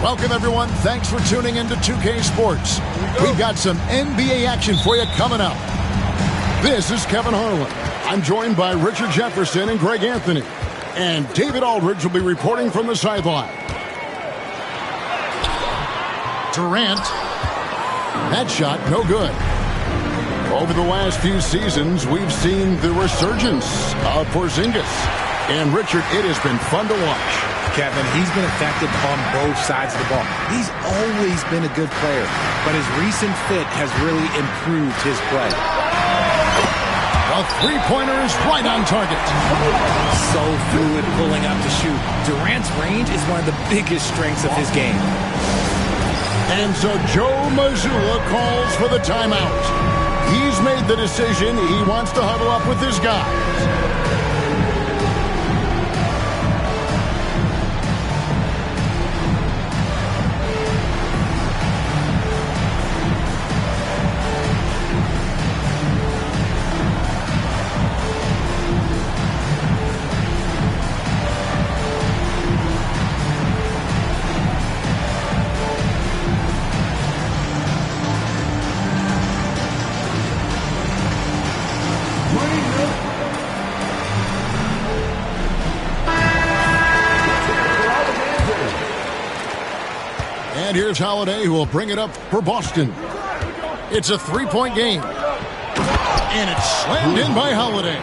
Welcome, everyone. Thanks for tuning into 2K Sports. We've got some NBA action for you coming up. This is Kevin Harlan. I'm joined by Richard Jefferson and Greg Anthony. And David Aldridge will be reporting from the sideline. Durant. That shot, no good. Over the last few seasons, we've seen the resurgence of Porzingis. And Richard, it has been fun to watch. Kevin, he's been effective on both sides of the ball. He's always been a good player, but his recent fit has really improved his play. A three-pointer is right on target. So fluid pulling up to shoot. Durant's range is one of the biggest strengths of his game. And so Joe Mazzulla calls for the timeout. He's made the decision. He wants to huddle up with his guys. And here's Holiday, who will bring it up for Boston. It's a three-point game. And it's slammed in by Holiday.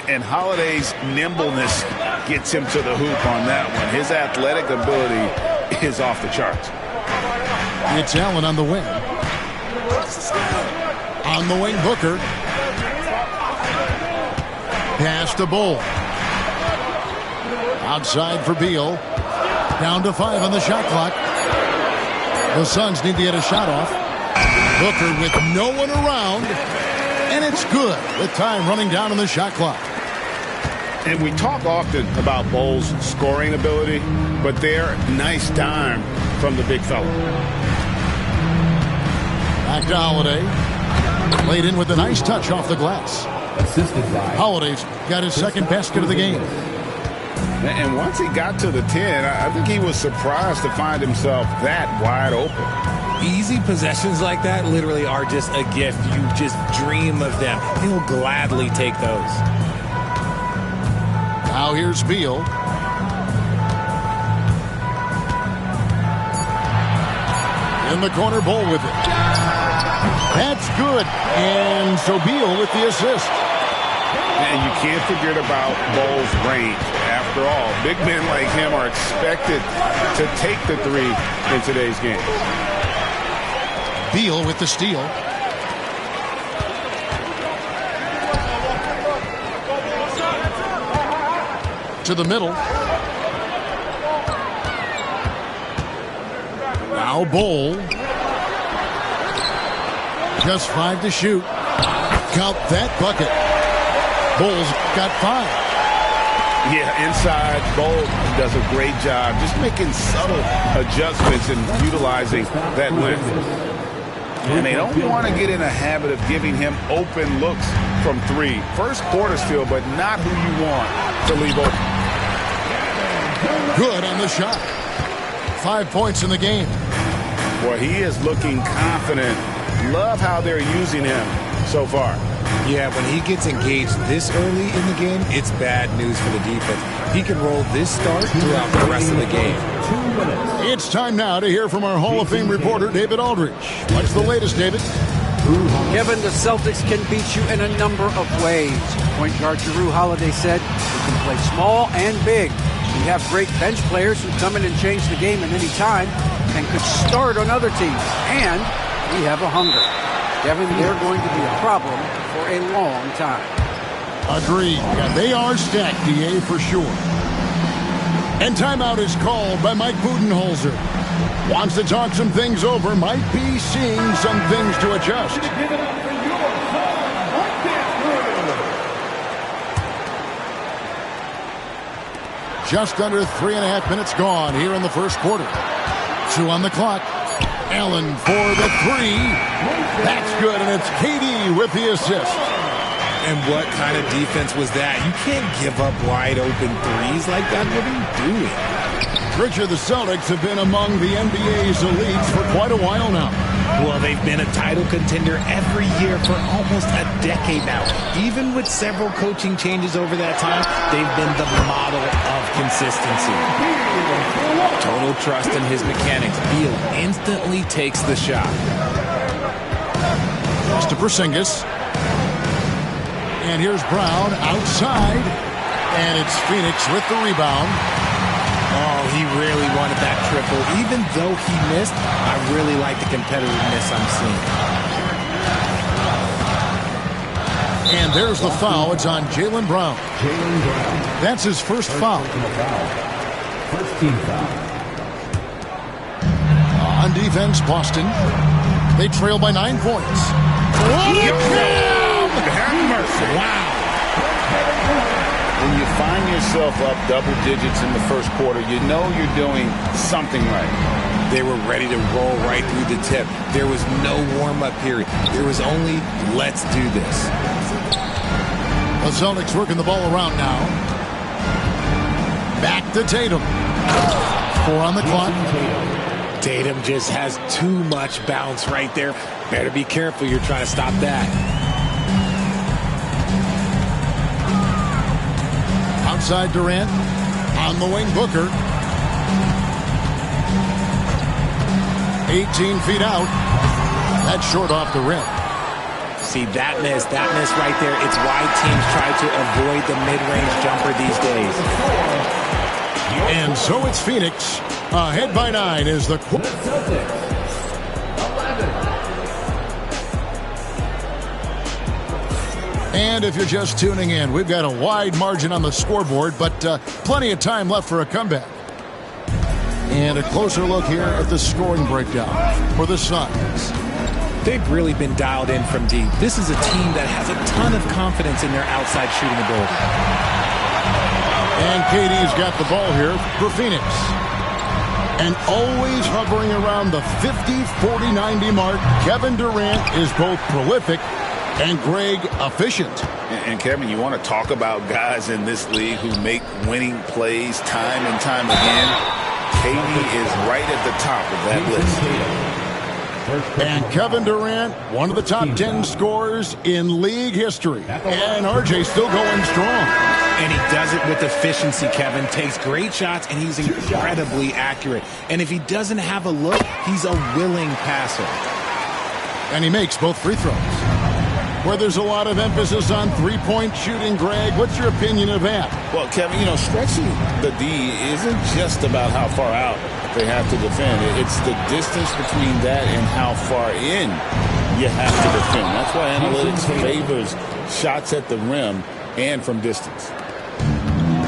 And Holiday's nimbleness gets him to the hoop on that one. His athletic ability is off the charts. It's Allen on the wing. On the wing, Booker. Pass to Bull. Outside for Beal. Down to 5 on the shot clock. The Suns need to get a shot off. Booker with no one around. And it's good with time running down on the shot clock. And we talk often about Bull's scoring ability, but they're nice time from the big fella. Back to Holiday. Laid in with a nice touch off the glass. Holiday's got his second basket of the game. And once he got to the 10, I think he was surprised to find himself that wide open. Easy possessions like that literally are just a gift. You just dream of them. He'll gladly take those. Now here's Beal. In the corner, Bull with it. That's good. And so Beal with the assist. And you can't forget about Bull's range. After all, big men like him are expected to take the three in today's game. Beal with the steal. To the middle. Now Bull. Just 5 to shoot. Count that bucket. Bull's got 5. Yeah, inside, Bull does a great job just making subtle adjustments and utilizing that length. And they don't want to get in a habit of giving him open looks from 3. First quarter still, but not who you want to leave open. Good on the shot. 5 points in the game. Boy, he is looking confident. Love how they're using him so far. Yeah, when he gets engaged this early in the game, it's bad news for the defense. He can roll this start throughout the rest of the game. It's time now to hear from our Hall of Fame reporter, David Aldridge. What's the latest, David? Kevin, the Celtics can beat you in a number of ways. Point guard Jrue Holiday said, "We can play small and big. We have great bench players who come in and change the game at any time and could start on other teams. And we have a hunger." Kevin, they're going to be a problem for a long time. Agreed. Yeah, they are stacked, DA, for sure. And timeout is called by Mike Budenholzer. Wants to talk some things over, might be seeing some things to adjust. Just under 3.5 minutes gone here in the first quarter. 2 on the clock. Allen for the 3. That's good, and it's KD with the assist. And what kind of defense was that? You can't give up wide open threes like that. What are you doing? Richard, the Celtics have been among the NBA's elites for quite a while now. Well, they've been a title contender every year for almost a decade now. Even with several coaching changes over that time, they've been the model of consistency. Total trust in his mechanics. Beal instantly takes the shot. Pass to Porzingis. And here's Brown outside. And it's Phoenix with the rebound. Oh, he really wanted that triple. Even though he missed, I really like the competitiveness I'm seeing. And there's the foul. It's on Jaylen Brown. That's his first foul. First team foul. On defense, Boston. They trail by 9 points. Wow. When you find yourself up double digits in the first quarter, you know you're doing something right. They were ready to roll right through the tip. There was no warm-up period. There was only, let's do this. The Celtics working the ball around now. Back to Tatum. 4 on the clock. Tatum just has too much bounce right there. Better be careful. You're trying to stop that. Outside Durant. On the wing, Booker. 18 feet out. That's short off the rim. See, that miss right there. It's why teams try to avoid the mid-range jumper these days. And so it's Phoenix. Ahead by 9 is the... And if you're just tuning in, we've got a wide margin on the scoreboard, but plenty of time left for a comeback. And a closer look here at the scoring breakdown for the Suns. They've really been dialed in from deep. This is a team that has a ton of confidence in their outside shooting ability. And KD's got the ball here for Phoenix. And always hovering around the 50, 40, 90 mark, Kevin Durant is both prolific and Greg efficient. And Kevin, you want to talk about guys in this league who make winning plays time and time again? KD is right at the top of that list. And Kevin Durant, one of the top 10 scorers in league history. And RJ still going strong. And he does it with efficiency, Kevin. Takes great shots, and he's incredibly accurate. And if he doesn't have a look, he's a willing passer. And he makes both free throws. Where there's a lot of emphasis on three-point shooting, Greg, what's your opinion of that? Well, Kevin, you know, stretching the D isn't just about how far out they have to defend. It's the distance between that and how far in you have to defend. That's why analytics favors shots at the rim and from distance.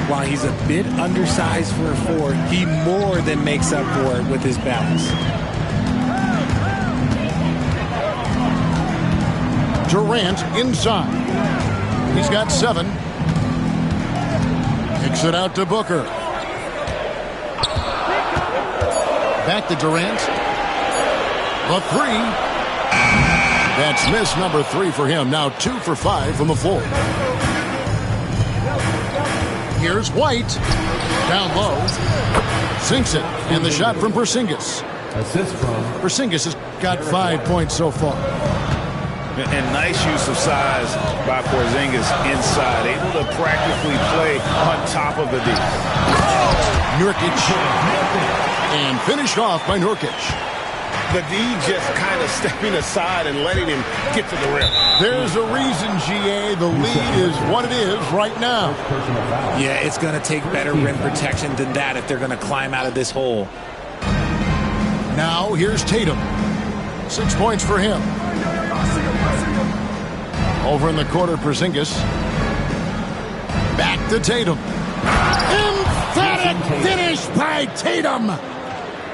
While he's a bit undersized for a 4, he more than makes up for it with his balance. Durant inside. He's got 7. Kicks it out to Booker. Back to Durant. The 3. That's miss number 3 for him. Now 2 for 5 from the floor. Here's White. Down low. Sinks it. And the shot from Porzingis. Assist from Porzingis has got 5 points so far. And nice use of size by Porzingis inside, able to practically play on top of the D. Nurkic. And finished off by Nurkic. The D just kind of stepping aside and letting him get to the rim. There's a reason, GA. The lead is what it is right now. Yeah, it's going to take better rim protection than that if they're going to climb out of this hole. Now here's Tatum. 6 points for him. Over in the corner, Porzingis. Back to Tatum. Emphatic finish by Tatum.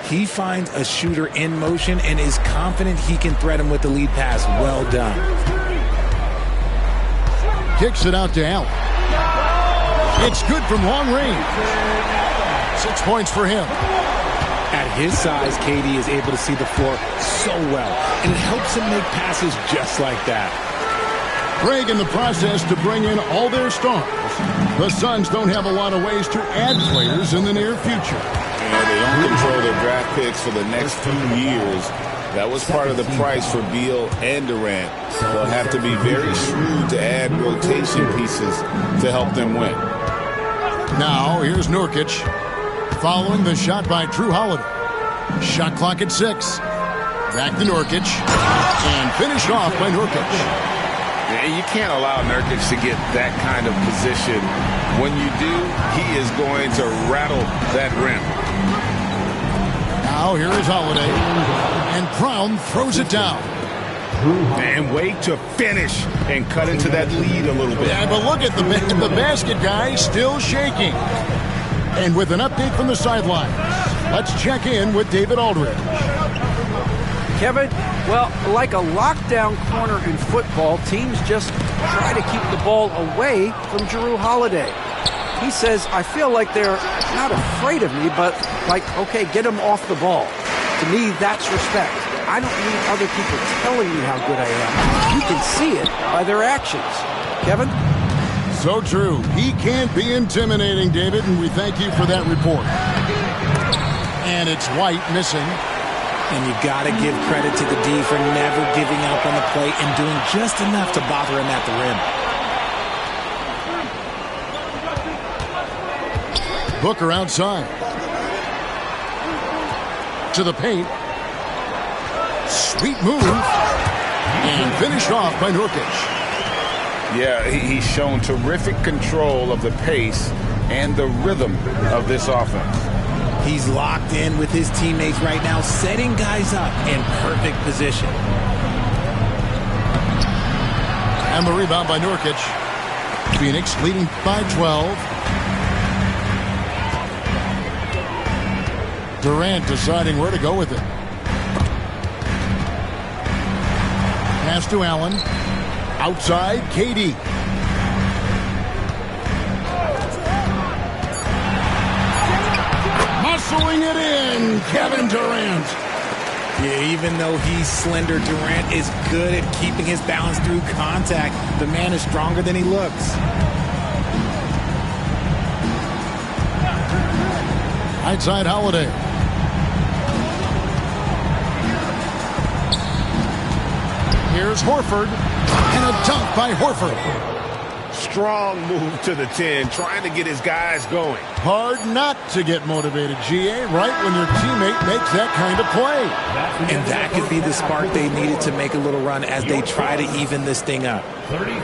He finds a shooter in motion and is confident he can threat him with the lead pass. Well done. Kicks it out to Allen. It's good from long range. 6 points for him. At his size, KD is able to see the floor so well, and it helps him make passes just like that. Greg in the process to bring in all their stars. The Suns don't have a lot of ways to add players in the near future. And they don't control their draft picks for the next few years. That was part of the price for Beal and Durant. They'll have to be very shrewd to add rotation pieces to help them win. Now, here's Nurkic. Following the shot by Drew Holiday. Shot clock at 6. Back to Nurkic. And finished off by Nurkic. You can't allow Nurkic to get that kind of position. When you do, he is going to rattle that rim. Now here is Holiday. And Brown throws it down. And wait to finish and cut into that lead a little bit. Yeah, but look at the basket guy still shaking. And with an update from the sidelines, let's check in with David Aldridge. Kevin, well, like a lockdown corner in football, teams just try to keep the ball away from Jrue Holiday. He says, I feel like they're not afraid of me, but like, okay, get him off the ball. To me, that's respect. I don't need other people telling me how good I am. You can see it by their actions. Kevin? So true. He can't be intimidating, David, and we thank you for that report. And it's White missing. And you got to give credit to the D for never giving up on the play and doing just enough to bother him at the rim. Booker outside. To the paint. Sweet move. And finished off by Nurkic. Yeah, he's shown terrific control of the pace and the rhythm of this offense. He's locked in with his teammates right now, setting guys up in perfect position. And the rebound by Nurkic. Phoenix leading by 12. Durant deciding where to go with it. Pass to Allen. Outside, KD. Muscling it in, Kevin Durant. Yeah, even though he's slender, Durant is good at keeping his balance through contact. The man is stronger than he looks. Right side, Holiday. Here's Horford. And a dunk by Horford. Strong move to the 10, trying to get his guys going. Hard not to get motivated, GA, right when your teammate makes that kind of play. And that could be the spark they needed to make a little run as they try to even this thing up.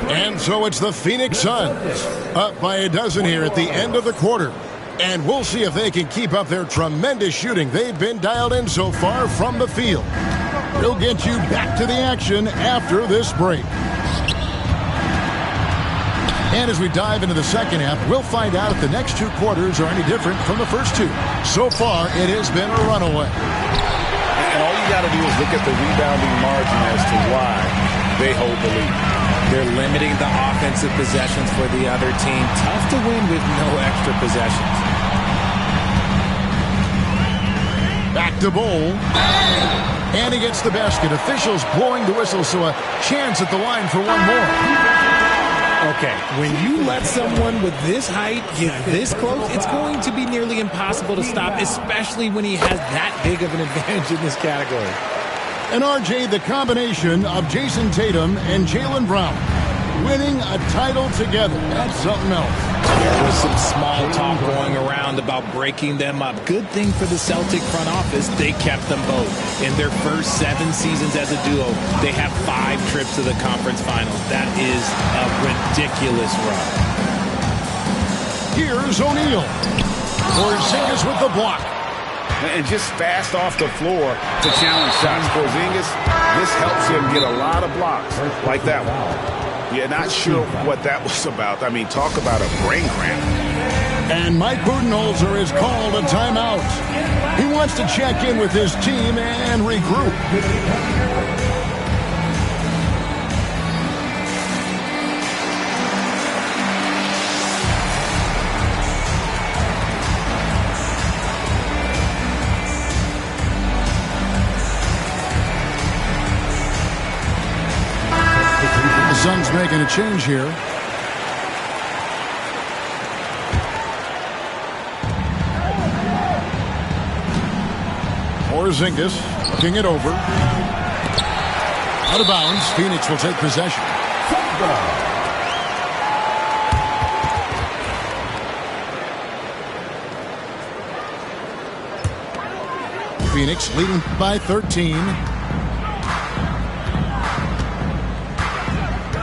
And so it's the Phoenix Suns up by a dozen here at the end of the quarter. And we'll see if they can keep up their tremendous shooting they've been dialed in so far from the field. We'll get you back to the action after this break. And as we dive into the second half, we'll find out if the next 2 quarters are any different from the first 2. So far, it has been a runaway. And all you got to do is look at the rebounding margin as to why they hold the lead. They're limiting the offensive possessions for the other team. Tough to win with no extra possessions. Back to Bowl. And he gets the basket. Officials blowing the whistle, so a chance at the line for one more. Okay, when you let someone with this height get this close, it's going to be nearly impossible to stop, especially when he has that big of an advantage in this category. And RJ, the combination of Jason Tatum and Jaylen Brown winning a title together. That's something else. There was some small talk going around about breaking them up. Good thing for the Celtic front office, they kept them both. In their first 7 seasons as a duo, they have 5 trips to the conference finals. That is a ridiculous run. Here's O'Neal. Porzingis with the block. And just fast off the floor to challenge shots. Porzingis, this helps him get a lot of blocks like that one. Yeah, not sure what that was about. I mean, talk about a brain cramp. And Mike Budenholzer has called a timeout. He wants to check in with his team and regroup. The Suns making a change here. Porzingis looking it over. Out of bounds. Phoenix will take possession. Phoenix leading by 13.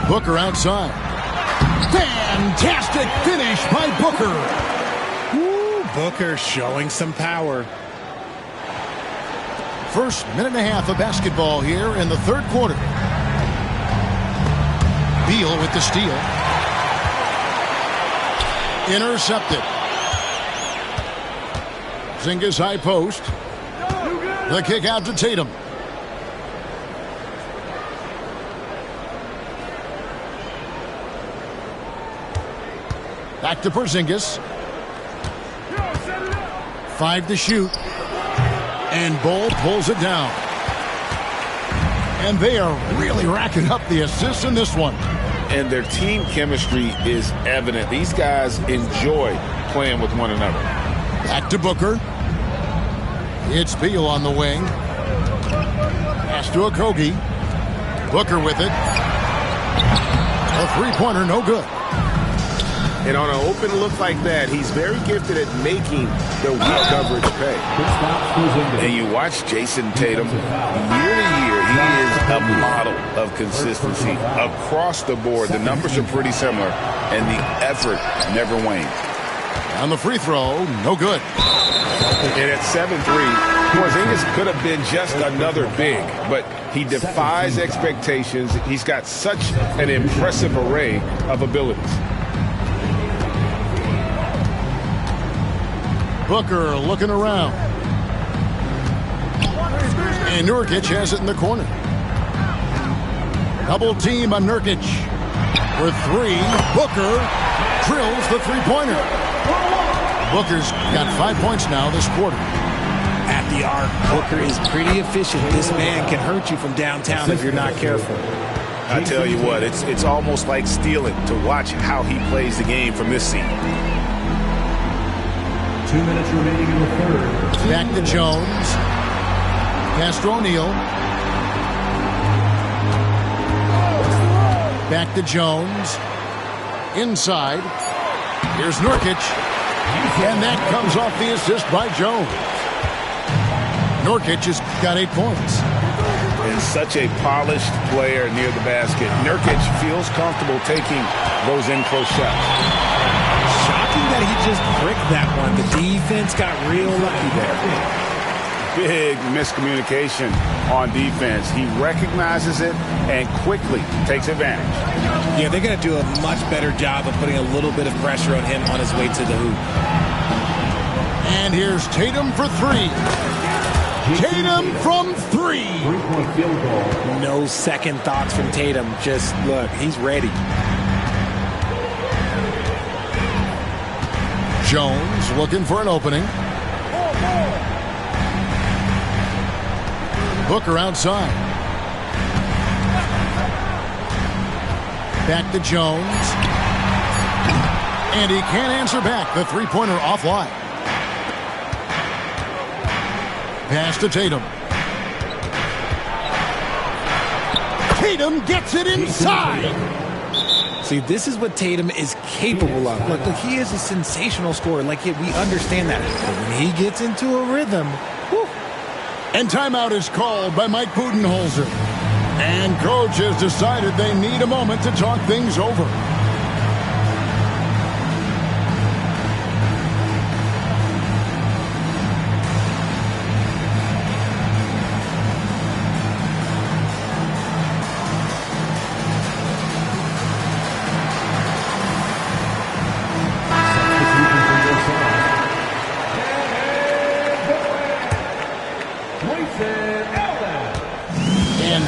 Booker outside. Fantastic finish by Booker. Ooh, Booker showing some power. First minute and a half of basketball here in the third quarter. Beal with the steal. Intercepted. Porzingis high post. The kick out to Tatum. Back to Porzingis. 5 to shoot. And Bull pulls it down. And they are really racking up the assists in this one. And their team chemistry is evident. These guys enjoy playing with one another. Back to Booker. It's Beal on the wing. Pass to Okogie. Booker with it. A three-pointer, no good. And on an open look like that, he's very gifted at making the weak coverage pay. And you watch Jason Tatum, year to year, he is a model of consistency across the board. The numbers are pretty similar, and the effort never wanes. On the free throw, no good. And at 7-3, Porzingis could have been just another big, but he defies expectations. He's got such an impressive array of abilities. Booker looking around. And Nurkic has it in the corner. Double team on Nurkic. For 3, Booker drills the three-pointer. Booker's got 5 points now this quarter. At the arc, Booker is pretty efficient. This man can hurt you from downtown if you're not careful. I tell you what, it's almost like stealing to watch how he plays the game from this seat. 2 minutes remaining in the third. Back to Jones. Pass to O'Neal. Back to Jones. Inside. Here's Nurkic. And that comes off the assist by Jones. Nurkic has got 8 points. And such a polished player near the basket. Nurkic feels comfortable taking those in-close shots. Shocking that he just bricked that one. The defense got real lucky there. Big miscommunication on defense. He recognizes it and quickly takes advantage. Yeah, they're going to do a much better job of putting a little bit of pressure on him on his way to the hoop. And here's Tatum for 3. Tatum from 3. 3-point field goal. No second thoughts from Tatum. Just look, he's ready. Jones looking for an opening. Booker outside. Back to Jones. And he can't answer back. The three-pointer offline. Pass to Tatum. Tatum gets it inside. See, this is what Tatum is capable of. Look, he is a sensational scorer. Like, we understand that. But when he gets into a rhythm, whew. And timeout is called by Mike Budenholzer. And coach has decided they need a moment to talk things over.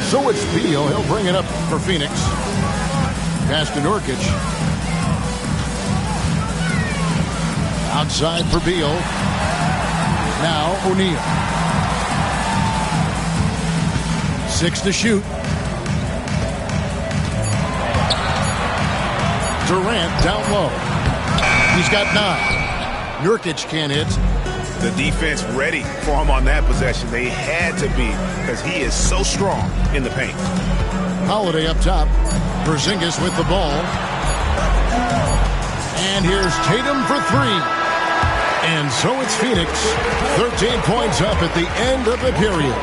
So it's Beal. He'll bring it up for Phoenix. Pass to Nurkic. Outside for Beal. Now O'Neal. 6 to shoot. Durant down low. He's got 9. Nurkic can't hit. The defense ready for him on that possession. They had to be, because he is so strong in the paint. Holiday up top. Porzingis with the ball. And here's Tatum for 3. And so it's Phoenix. 13 points up at the end of the period.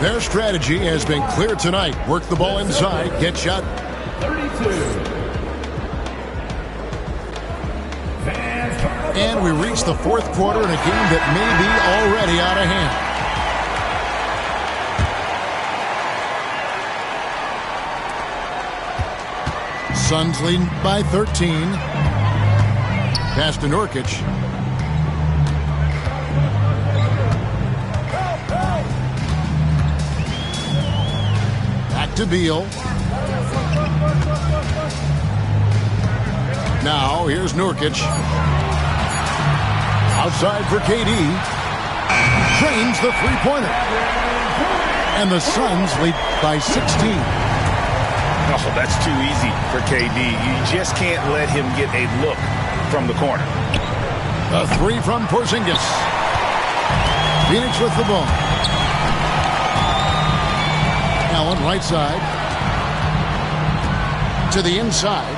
Their strategy has been clear tonight. Work the ball inside, get shot. 32. And we reach the fourth quarter in a game that may be already out of hand. Suns lead by 13. Pass to Nurkic. Back to Beal. Now here's Nurkic. Outside for KD. Drains the three-pointer. And the Suns lead by 16. Oh, that's too easy for KD. You just can't let him get a look from the corner. A 3 from Porzingis. Phoenix with the ball. Allen right side. To the inside.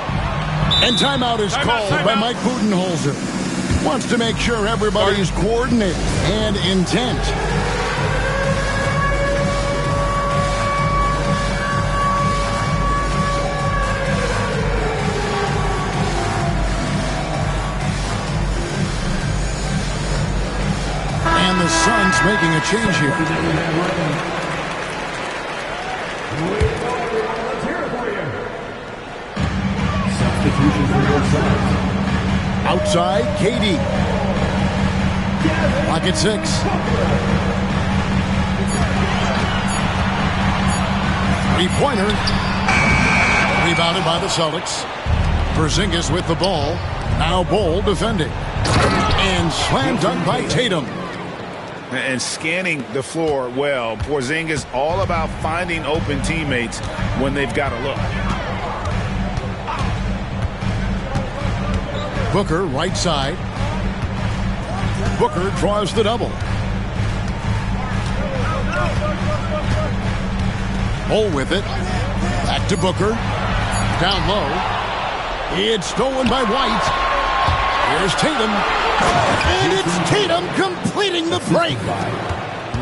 And timeout is called by Mike Budenholzer. Wants to make sure everybody's coordinated and intent. And the Suns making a change here. Substitution for your Suns. Outside, KD. Pocket 6. Three-pointer. Rebounded by the Celtics. Porzingis with the ball. Now Bol defending. And slam dunk by Tatum. And scanning the floor well. Porzingis all about finding open teammates when they've got a look. Booker, right side. Booker draws the double. Bol with it. Back to Booker. Down low. It's stolen by White. Here's Tatum. And it's Tatum completing the break.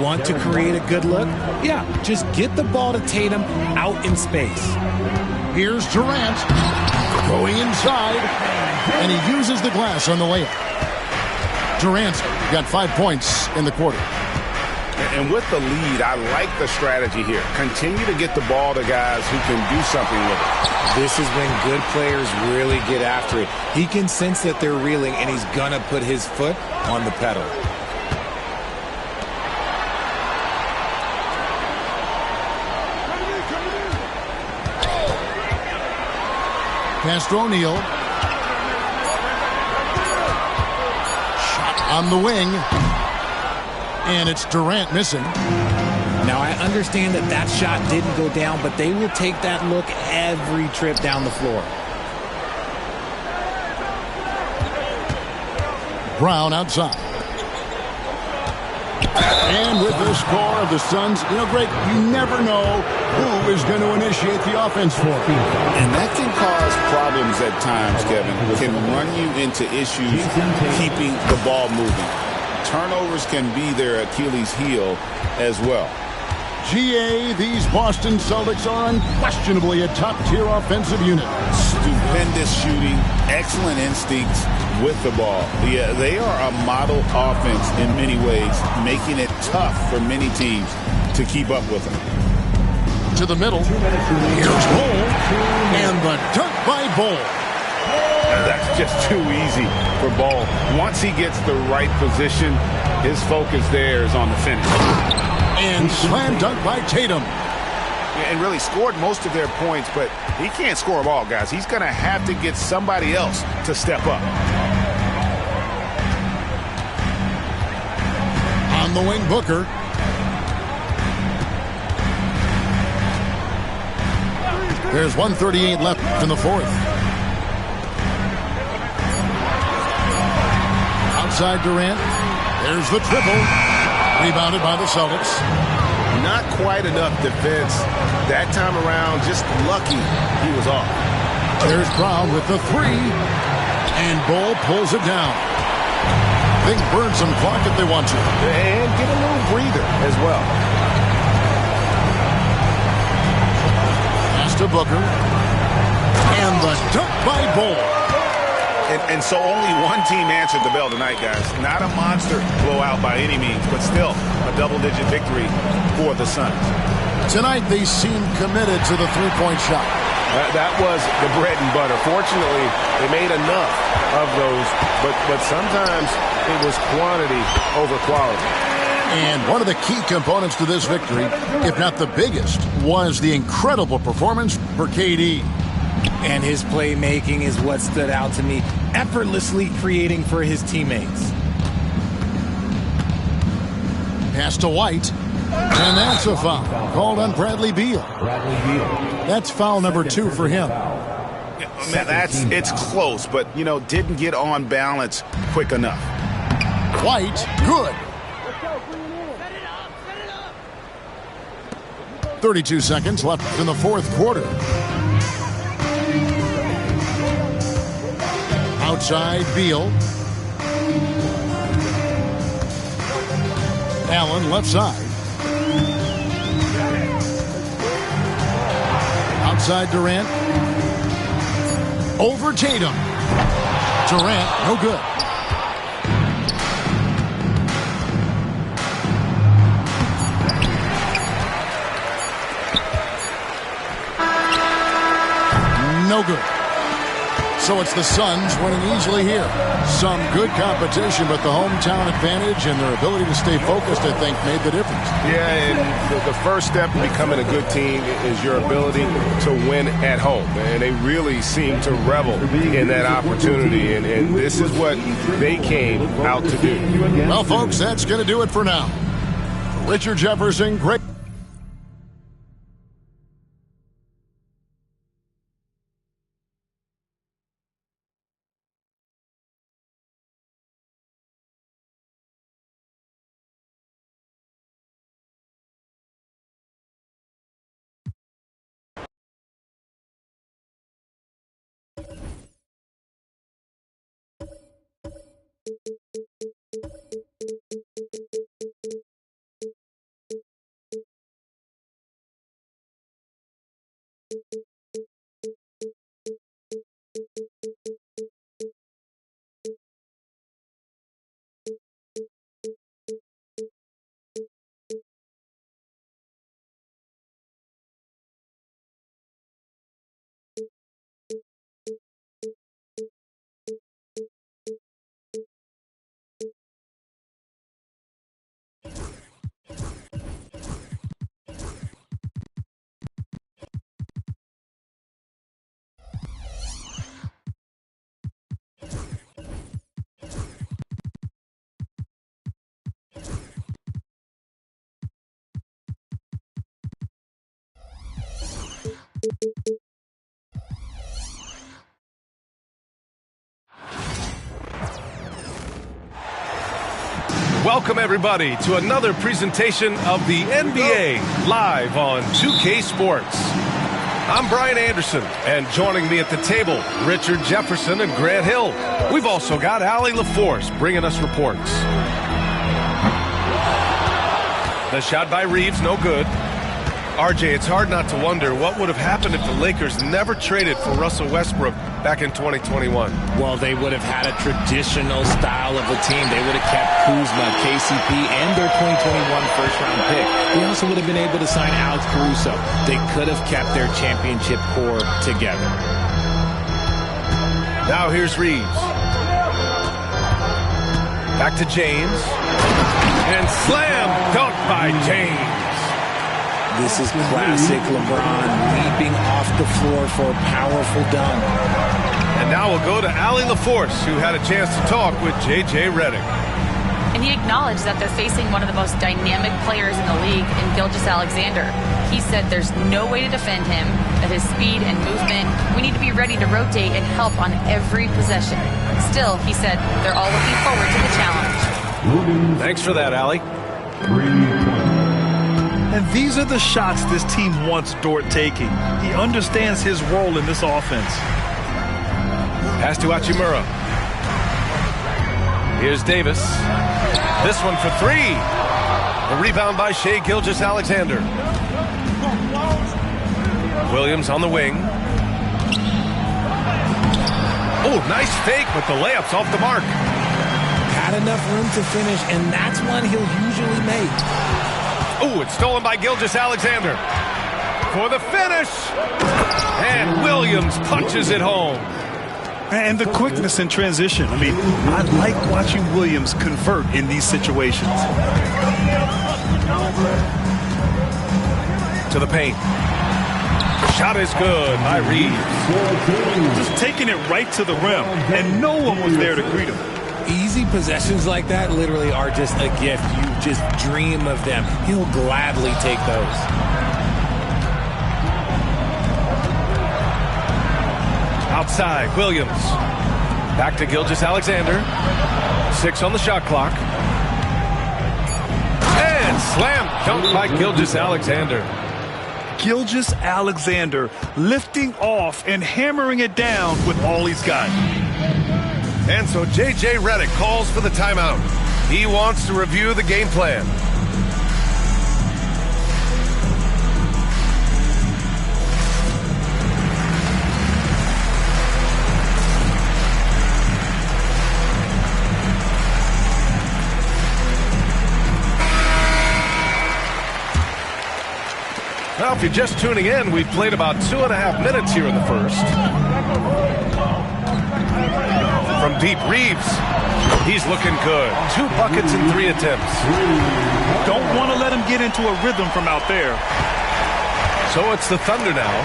Want to create a good look? Yeah, just get the ball to Tatum out in space. Here's Durant. Going inside. And he uses the glass on the layup. Durant got 5 points in the quarter. And with the lead, I like the strategy here. Continue to get the ball to guys who can do something with it. This is when good players really get after it. He can sense that they're reeling, and he's going to put his foot on the pedal. Pass to O'Neal. Shot on the wing. And it's Durant missing. Now, I understand that that shot didn't go down, but they will take that look every trip down the floor. Brown outside. And with the score of the Suns, Greg, you never know Who is going to initiate the offense for him? And that can cause problems at times, Kevin. It can run you into issues keeping the ball moving. Turnovers can be their Achilles heel as well. GA, these Boston Celtics are unquestionably a top-tier offensive unit. Stupendous shooting, excellent instincts with the ball. Yeah, they are a model offense in many ways, making it tough for many teams to keep up with them. To the middle. Here's Bull. And the dunk by Bull. That's just too easy for Bull. Once he gets the right position, his focus there is on the finish. And slam dunk by Tatum. And really scored most of their points, but he can't score them all, guys. He's going to have to get somebody else to step up. On the wing, Booker. There's 1:38 left in the fourth. Outside Durant. There's the triple. Rebounded by the Celtics. Not quite enough defense that time around. Just lucky he was off. There's Brown with the three. And Bull pulls it down. They can burn some clock if they want to. And get a little breather as well. Pass to Booker. And the dunk by Bull. And so only one team answered the bell tonight, guys. Not a monster blowout by any means, but still a double-digit victory for the Suns. Tonight they seem committed to the three-point shot. That was the bread and butter. Fortunately, they made enough of those, but sometimes it was quantity over quality. And one of the key components to this victory, if not the biggest, was the incredible performance for KD. And his playmaking is what stood out to me, effortlessly creating for his teammates. Pass to White. And that's a foul called on Bradley Beal. That's foul number 2 for him. Man, it's close, but, didn't get on balance quick enough. White, good. 32 seconds left in the fourth quarter. Outside, Beal. Allen, left side. Outside, Durant. Over Tatum. Durant, no good. No good. So it's the Suns winning easily here. Some good competition, but the hometown advantage and their ability to stay focused, I think, made the difference. Yeah, and the first step to becoming a good team is your ability to win at home. And they really seem to revel in that opportunity, and this is what they came out to do. Well, folks, that's going to do it for now. Richard Jefferson, great. Welcome, everybody, to another presentation of the NBA live on 2K Sports. I'm Brian Anderson, and joining me at the table, Richard Jefferson and Grant Hill. We've also got Allie LaForce bringing us reports. The shot by Reeves, no good. RJ, it's hard not to wonder what would have happened if the Lakers never traded for Russell Westbrook back in 2021. Well, they would have had a traditional style of a team. They would have kept Kuzma, KCP, and their 2021 first-round pick. They also would have been able to sign Alex Caruso. They could have kept their championship core together. Now here's Reeves. Back to James. And slam dunk by James. This is classic LeBron leaping off the floor for a powerful dunk. And now we'll go to Allie LaForce, who had a chance to talk with J.J. Redick. And he acknowledged that they're facing one of the most dynamic players in the league in Gilgeous-Alexander. He said there's no way to defend him, that his speed and movement, we need to be ready to rotate and help on every possession. Still, he said they're all looking forward to the challenge. Thanks for that, Allie. And these are the shots this team wants Dort taking. He understands his role in this offense. Pass to Hachimura. Here's Davis. This one for three. The rebound by Shai Gilgeous-Alexander. Williams on the wing. Oh, nice fake, but the layup's off the mark. Had enough room to finish, and that's one he'll usually make. Oh, it's stolen by Gilgeous-Alexander. For the finish. And Williams punches it home. And the quickness in transition. I mean, I like watching Williams convert in these situations. To the paint. Shot is good by Reeves. Just taking it right to the rim, and no one was there to greet him. Easy possessions like that literally are just a gift. You just dream of them. He'll gladly take those. Outside, Williams. Back to Gilgeous-Alexander. 6 on the shot clock. And slam dunk by Gilgeous-Alexander. Gilgeous-Alexander lifting off and hammering it down with all he's got. And so J.J. Redick calls for the timeout. He wants to review the game plan. Now, if you're just tuning in, we've played about 2.5 minutes here in the first. From deep, Reeves. He's looking good. 2 buckets in 3 attempts. Don't want to let him get into a rhythm from out there. So it's the Thunder now.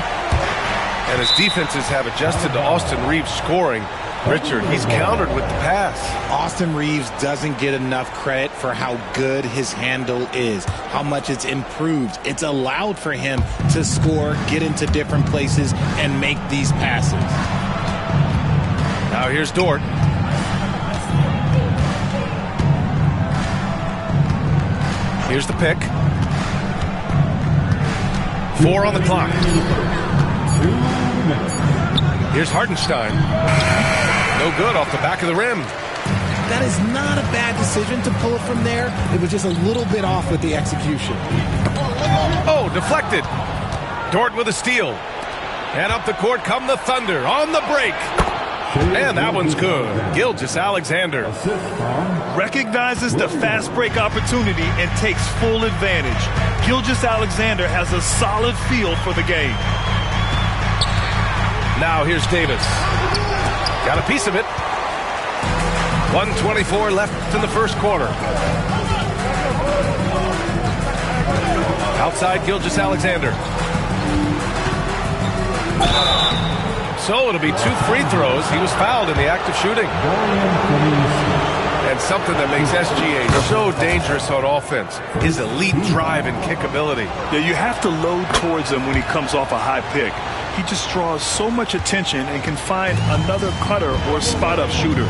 And his defenses have adjusted to Austin Reeves scoring. Richard, he's countered with the pass. Austin Reeves doesn't get enough credit for how good his handle is, how much it's improved. It's allowed for him to score, get into different places, and make these passes. Now here's Dort. Here's the pick. 4 on the clock. Here's Hartenstein. No good off the back of the rim. That is not a bad decision to pull it from there. It was just a little bit off with the execution. Oh, deflected. Dort with a steal. And up the court come the Thunder on the break. And that one's good. Gilgeous-Alexander recognizes the fast break opportunity and takes full advantage. Gilgeous-Alexander has a solid feel for the game. Now here's Davis. Got a piece of it. 1:24 left in the first quarter. Outside Gilgeous-Alexander. So it'll be 2 free throws. He was fouled in the act of shooting. And something that makes SGA so dangerous on offense is elite drive and kick ability. Yeah, you have to load towards him when he comes off a high pick. He just draws so much attention and can find another cutter or spot-up shooter.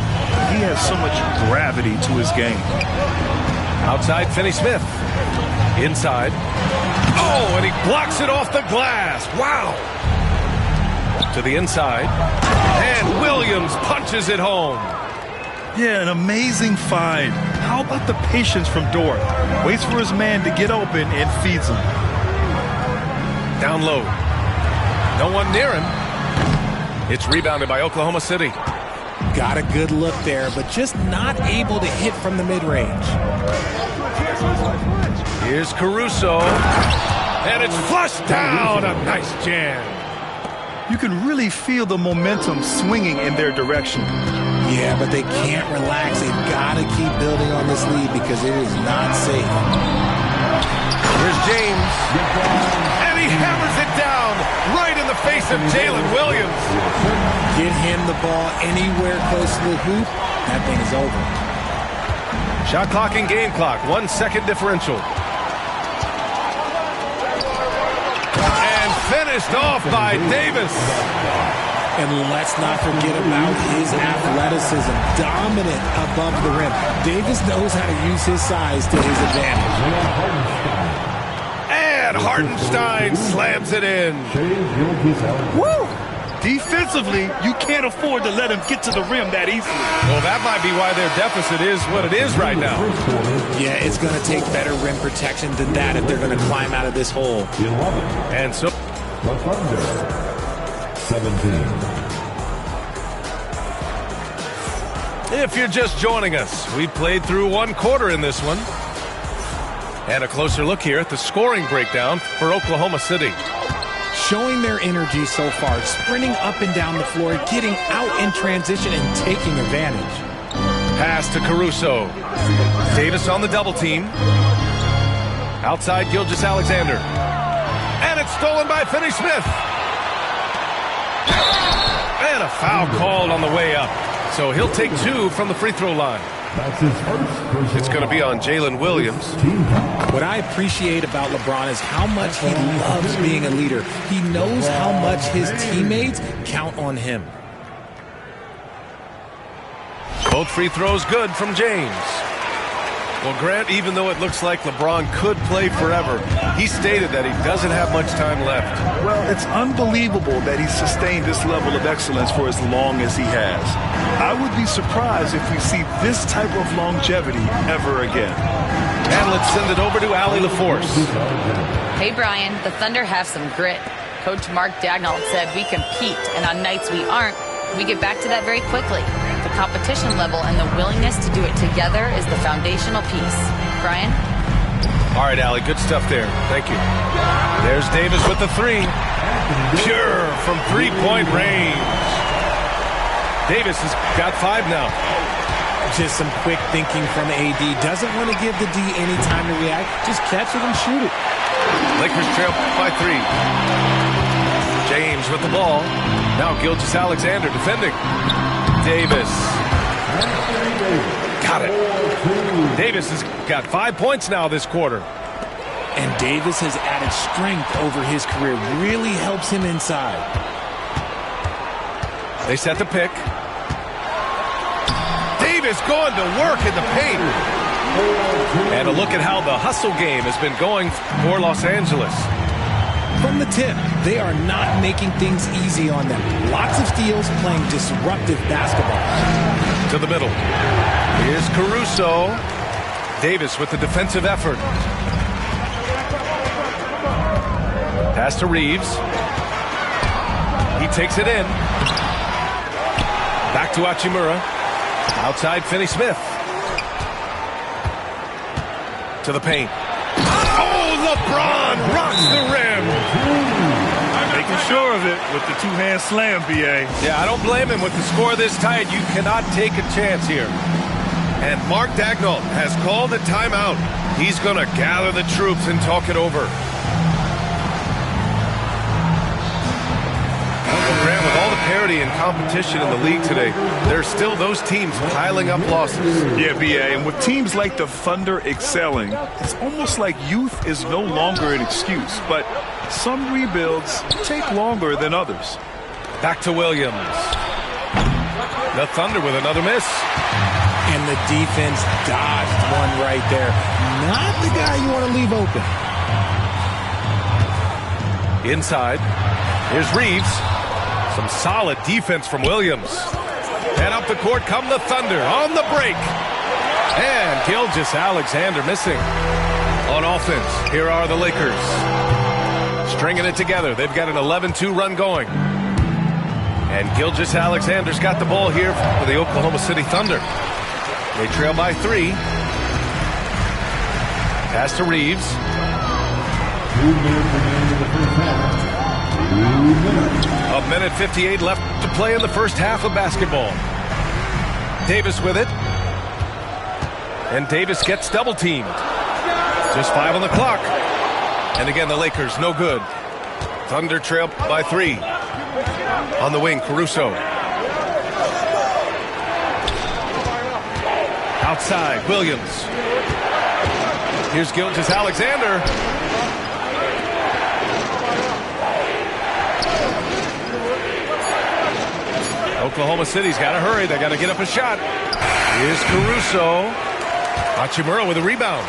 He has so much gravity to his game. Outside, Finney-Smith. Inside. Oh, and he blocks it off the glass. Wow. To the inside. And Williams punches it home. Yeah, an amazing find. How about the patience from Dort? Waits for his man to get open and feeds him. Down low. No one near him. It's rebounded by Oklahoma City. Got a good look there, but just not able to hit from the mid-range. Here's Caruso. And it's flushed down. A nice jam. You can really feel the momentum swinging in their direction. Yeah, but they can't relax. They've got to keep building on this lead because it is not safe. Here's James. And he hammers it down right in the face of Jalen Williams. Get him the ball anywhere close to the hoop. That thing is over. Shot clock and game clock. 1 second differential. And finished off by Davis. And let's not forget about his athleticism. Dominant above the rim. Davis knows how to use his size to his advantage. And Hartenstein slams it in. Woo! Defensively, you can't afford to let him get to the rim that easily. Well, that might be why their deficit is what it is right now. Yeah, it's going to take better rim protection than that if they're going to climb out of this hole. 11. And so... The Thunder. 17. If you're just joining us, we played through 1 quarter in this one. And a closer look here at the scoring breakdown for Oklahoma City. Showing their energy so far, sprinting up and down the floor, getting out in transition and taking advantage. Pass to Caruso. Davis on the double team. Outside Gilgeous-Alexander. And it's stolen by Finney-Smith. And a foul called on the way up. So he'll take 2 from the free throw line. That's his first. It's going to be on Jalen Williams. What I appreciate about LeBron is how much he loves being a leader. He knows how much his teammates count on him. Both free throws good from James. Well, Grant, even though it looks like LeBron could play forever, he stated that he doesn't have much time left. Well, it's unbelievable that he's sustained this level of excellence for as long as he has. I would be surprised if we see this type of longevity ever again. And let's send it over to Allie LaForce. Hey, Brian, the Thunder have some grit. Coach Mark Daigneault said we compete, and on nights we aren't, we get back to that very quickly. The competition level and the willingness to do it together is the foundational piece. Brian? All right, Allie, good stuff there. Thank you. There's Davis with the 3. Pure from three-point range. Davis has got 5 now. Just some quick thinking from AD. Doesn't want to give the D any time to react. Just catch it and shoot it. Lakers trail by 3. James with the ball. Now Gilgeous-Alexander defending. Davis. Got it. Davis has got 5 points now this quarter. And Davis has added strength over his career. Really helps him inside. They set the pick. Davis going to work in the paint. And a look at how the hustle game has been going for Los Angeles. From the tip, they are not making things easy on them. Lots of steals, playing disruptive basketball. To the middle. Here's Caruso. Davis with the defensive effort. Pass to Reeves. He takes it in. Back to Hachimura. Outside Finney-Smith. To the paint. Oh, LeBron rocks the rim. Making sure of it with the two-hand slam, B.A. Yeah, I don't blame him. With the score this tight, you cannot take a chance here. And Mark Daigneault has called a timeout. He's going to gather the troops and talk it over. Grant, with all the parity and competition in the league today, there's still those teams piling up losses. Yeah, B.A., and with teams like the Thunder excelling, it's almost like youth is no longer an excuse, but some rebuilds take longer than others. Back to Williams. The Thunder with another miss. And the defense dodged one right there. Not the guy you want to leave open. Inside. Here's Reeves. Some solid defense from Williams. And up the court come the Thunder on the break. And Gilgeous-Alexander missing. On offense, here are the Lakers. Stringing it together. They've got an 11-2 run going. And Gilgeous-Alexander's got the ball here for the Oklahoma City Thunder. They trail by 3. Pass to Reeves. 2 minutes remaining in the first half. 2 minutes. 1:58 left to play in the first half of basketball. Davis with it. And Davis gets double teamed. Just 5 on the clock. And again, the Lakers, no good. Thunder trail by 3. On the wing, Caruso. Outside, Williams. Here's Gilgeous-Alexander. Oklahoma City's got to hurry. They got to get up a shot. Here's Caruso. Hachimura with a rebound.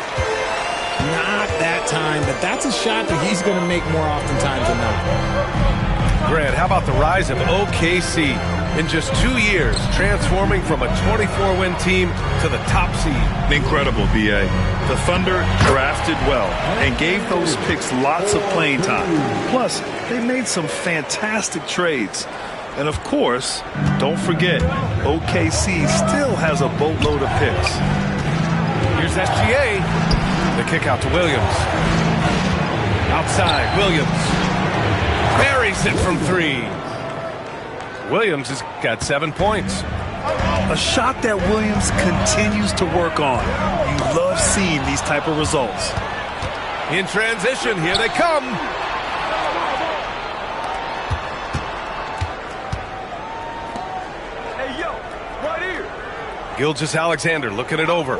Not that time, but that's a shot that he's going to make more oftentimes than not. Grant, how about the rise of OKC in just 2 years, transforming from a 24-win team to the top seed? Incredible, B.A. The Thunder drafted well and gave those picks lots of playing time. Plus, they made some fantastic trades. And of course, don't forget, OKC still has a boatload of picks. Here's SGA. The kick out to Williams. Outside, Williams. Buries it from 3. Williams has got 7 points. A shot that Williams continues to work on. You love seeing these type of results. In transition, here they come. Hey, yo, right here. Gilgeous-Alexander looking it over.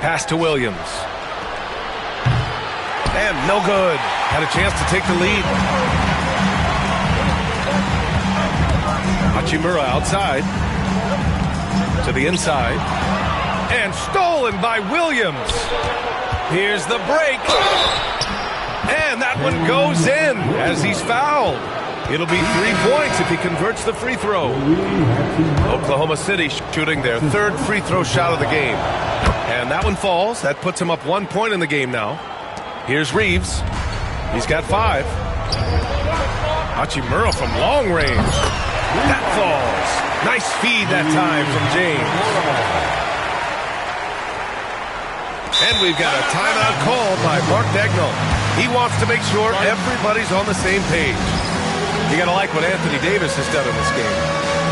Pass to Williams. And no good. Had a chance to take the lead. Hachimura outside. To the inside. And stolen by Williams. Here's the break. And that one goes in as he's fouled. It'll be 3 points if he converts the free throw. Oklahoma City shooting their 3rd free throw shot of the game. And that one falls. That puts him up 1 point in the game now. Here's Reeves. He's got 5. Hachimura from long range. That falls. Nice feed that time from James. And we've got a timeout called by Mark Daigneault. He wants to make sure everybody's on the same page. You got to like what Anthony Davis has done in this game.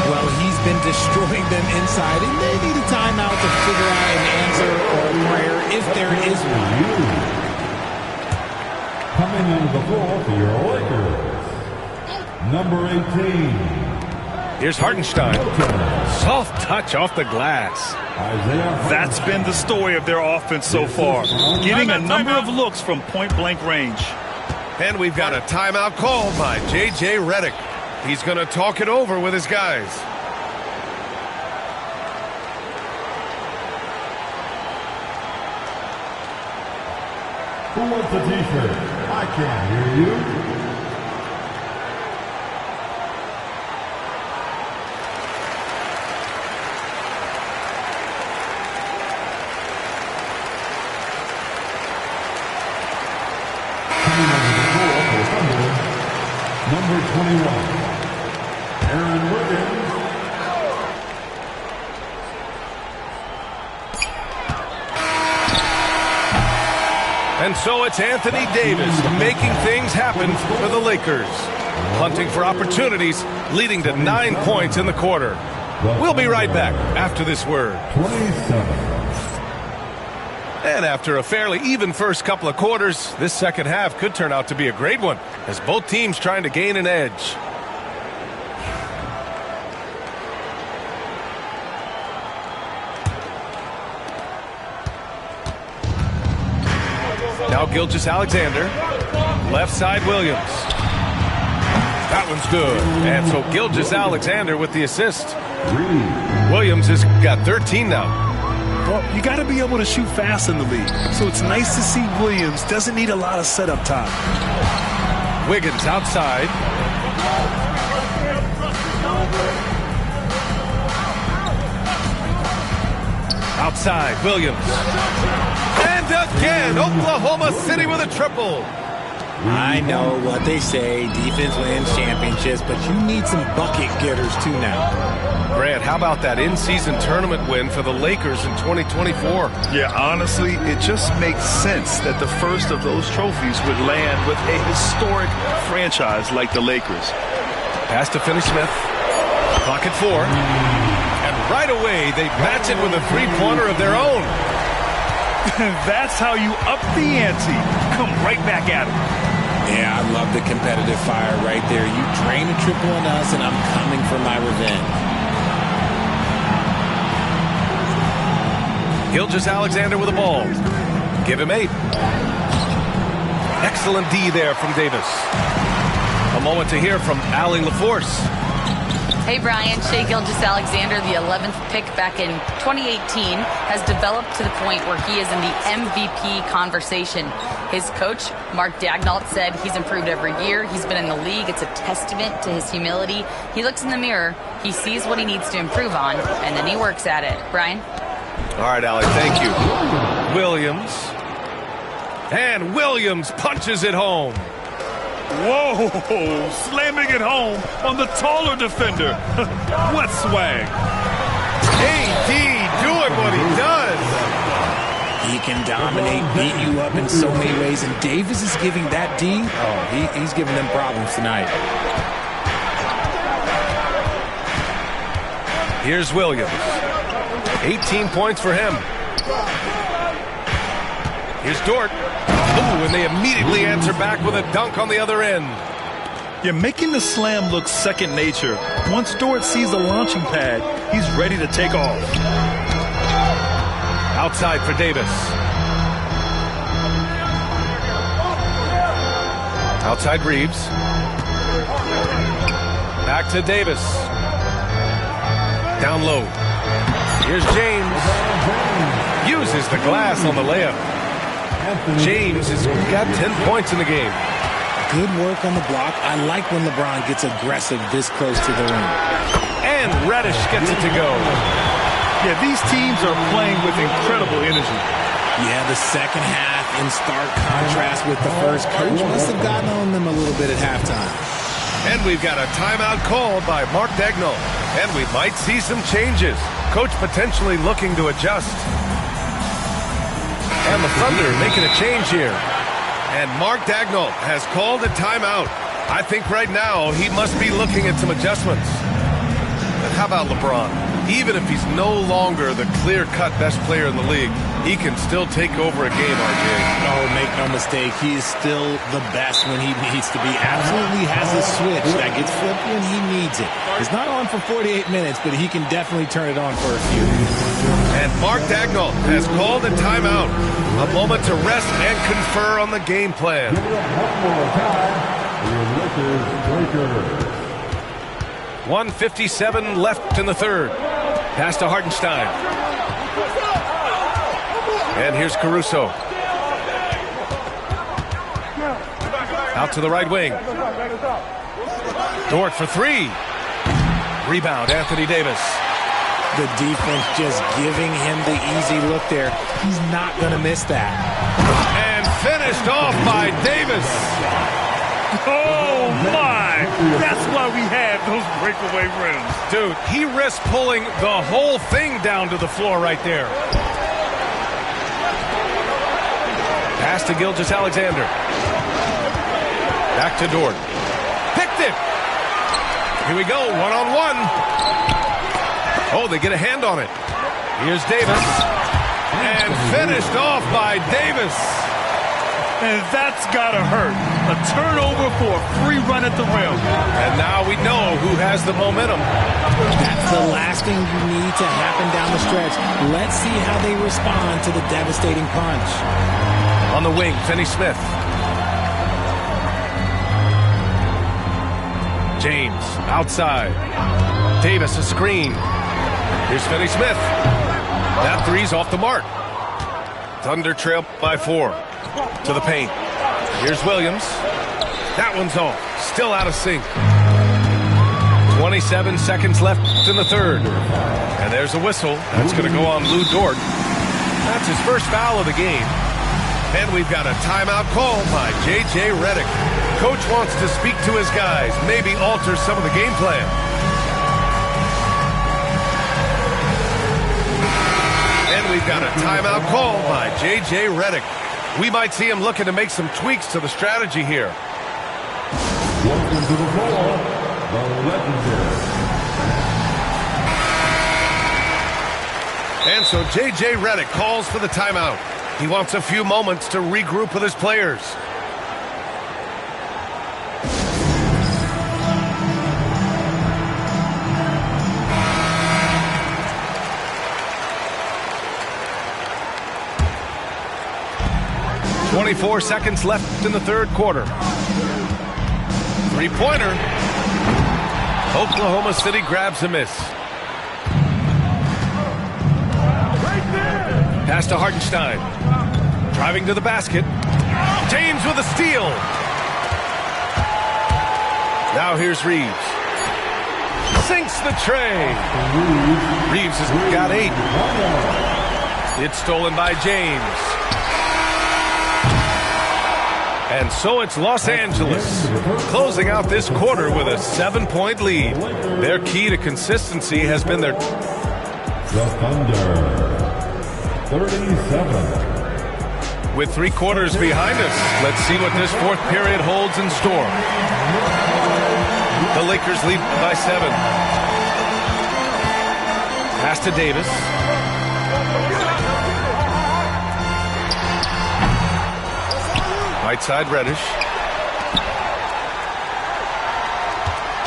Well, he's been destroying them inside, and they need a timeout to figure out an answer or a prayer if there is one. Coming into the floor for your Lakers, number 18. Here's Hartenstein. Soft touch off the glass. That's been the story of their offense so far. Getting a number of looks from point-blank range. And we've got a timeout called by J.J. Redick. He's going to talk it over with his guys. Who wants a t-shirt? I can't hear you. Number 21, Aaron Wiggins. And so it's Anthony Davis making things happen for the Lakers. Hunting for opportunities, leading to 9 points in the quarter. We'll be right back after this word. 27. And after a fairly even first couple of quarters, this second half could turn out to be a great one, as both teams trying to gain an edge. Now Gilgeous-Alexander, left side Williams. That one's good. And so Gilgeous-Alexander with the assist. Williams has got 13 now. Well, you got to be able to shoot fast in the league. So it's nice to see Williams doesn't need a lot of setup time. Wiggins outside. Outside, Williams. And again, Oklahoma City with a triple. I know what they say, defense wins championships, but you need some bucket getters too now. Grant, how about that in-season tournament win for the Lakers in 2024? Yeah, honestly, it just makes sense that the first of those trophies would land with a historic franchise like the Lakers. Pass to Finney-Smith. Clock at 4. And right away, they match it with a three-pointer of their own. That's how you up the ante. Come right back at him. Yeah, I love the competitive fire right there. You drain a triple on us, and I'm coming for my revenge. Gilgeous-Alexander with the ball. Give him 8. Excellent D there from Davis. A moment to hear from Allie LaForce. Hey, Brian. Shai Gilgeous-Alexander, the 11th pick back in 2018, has developed to the point where he is in the MVP conversation. His coach, Mark Daigneault, said he's improved every year. He's been in the league. It's a testament to his humility. He looks in the mirror, he sees what he needs to improve on, and then he works at it. Brian? All right, Allie, thank you. Williams. And Williams punches it home. Whoa, slamming it home on the taller defender. What swag. AD doing what he does. He can dominate, beat you up in so many ways, and Davis is giving that D. Oh, he's giving them problems tonight. Here's Williams. 18 points for him. Here's Dort. Ooh, and they immediately answer back with a dunk on the other end. You're making the slam look second nature. Once Dort sees the launching pad, he's ready to take off. Outside for Davis. Outside Reeves. Back to Davis. Down low. Here's James. Uses the glass on the layup. James has got 10 points in the game. Good work on the block. I like when LeBron gets aggressive this close to the rim. And Reddish gets it to go. Yeah, these teams are playing with incredible energy. Yeah, the second half in stark contrast with the first. Coach must have gotten on them a little bit at halftime. And we've got a timeout called by Mark Daigneault. And we might see some changes. Coach potentially looking to adjust. And the Thunder making a change here. And Mark Daigneault has called a timeout. I think right now he must be looking at some adjustments. But how about LeBron? Even if he's no longer the clear-cut best player in the league, he can still take over a game, RJ. Oh, make no mistake, he is still the best when he needs to be. Absolutely has a switch that gets flipped when he needs it. It's not on for 48 minutes, but he can definitely turn it on for a few. And Mark Daigneault has called a timeout. A moment to rest and confer on the game plan. 1:57 left in the third. Pass to Hartenstein. And here's Caruso. Out to the right wing. Dort for 3. Rebound, Anthony Davis. The defense just giving him the easy look there. He's not going to miss that. And finished off by Davis. Oh, my. That's why we have those breakaway rims. Dude, he risked pulling the whole thing down to the floor right there. Pass to Gilgeous-Alexander. Back to Dort. Picked it. Here we go, one-on-one. Oh, they get a hand on it. Here's Davis. And finished off by Davis. And that's got to hurt. A turnover for a free run at the rim. And now we know who has the momentum. That's the last thing you need to happen down the stretch. Let's see how they respond to the devastating punch. On the wing, Finney-Smith. James outside. Davis a screen. Here's Finney-Smith. That three's off the mark. Thunder trail by 4. To the paint. Here's Williams. That one's off. Still out of sync. 27 seconds left in the third. And there's a whistle. That's going to go on Lou Dort. That's his first foul of the game. And we've got a timeout call by J.J. Redick. Coach wants to speak to his guys, maybe alter some of the game plan. And we've got a timeout call by J.J. Redick. We might see him looking to make some tweaks to the strategy here. Welcome to the floor, the legendary. And so J.J. Redick calls for the timeout. He wants a few moments to regroup with his players. .24 seconds left in the third quarter. Three-pointer. Oklahoma City grabs a miss. Pass to Hartenstein. Driving to the basket. James with a steal. Now here's Reeves. Sinks the tray. Reeves has got 8. It's stolen by James. And so it's Los Angeles closing out this quarter with a 7-point lead. Their key to consistency has been their... The Thunder. 37. With 3 quarters behind us, let's see what this fourth period holds in store. The Lakers lead by 7. Pass to Davis. Right side, Reddish.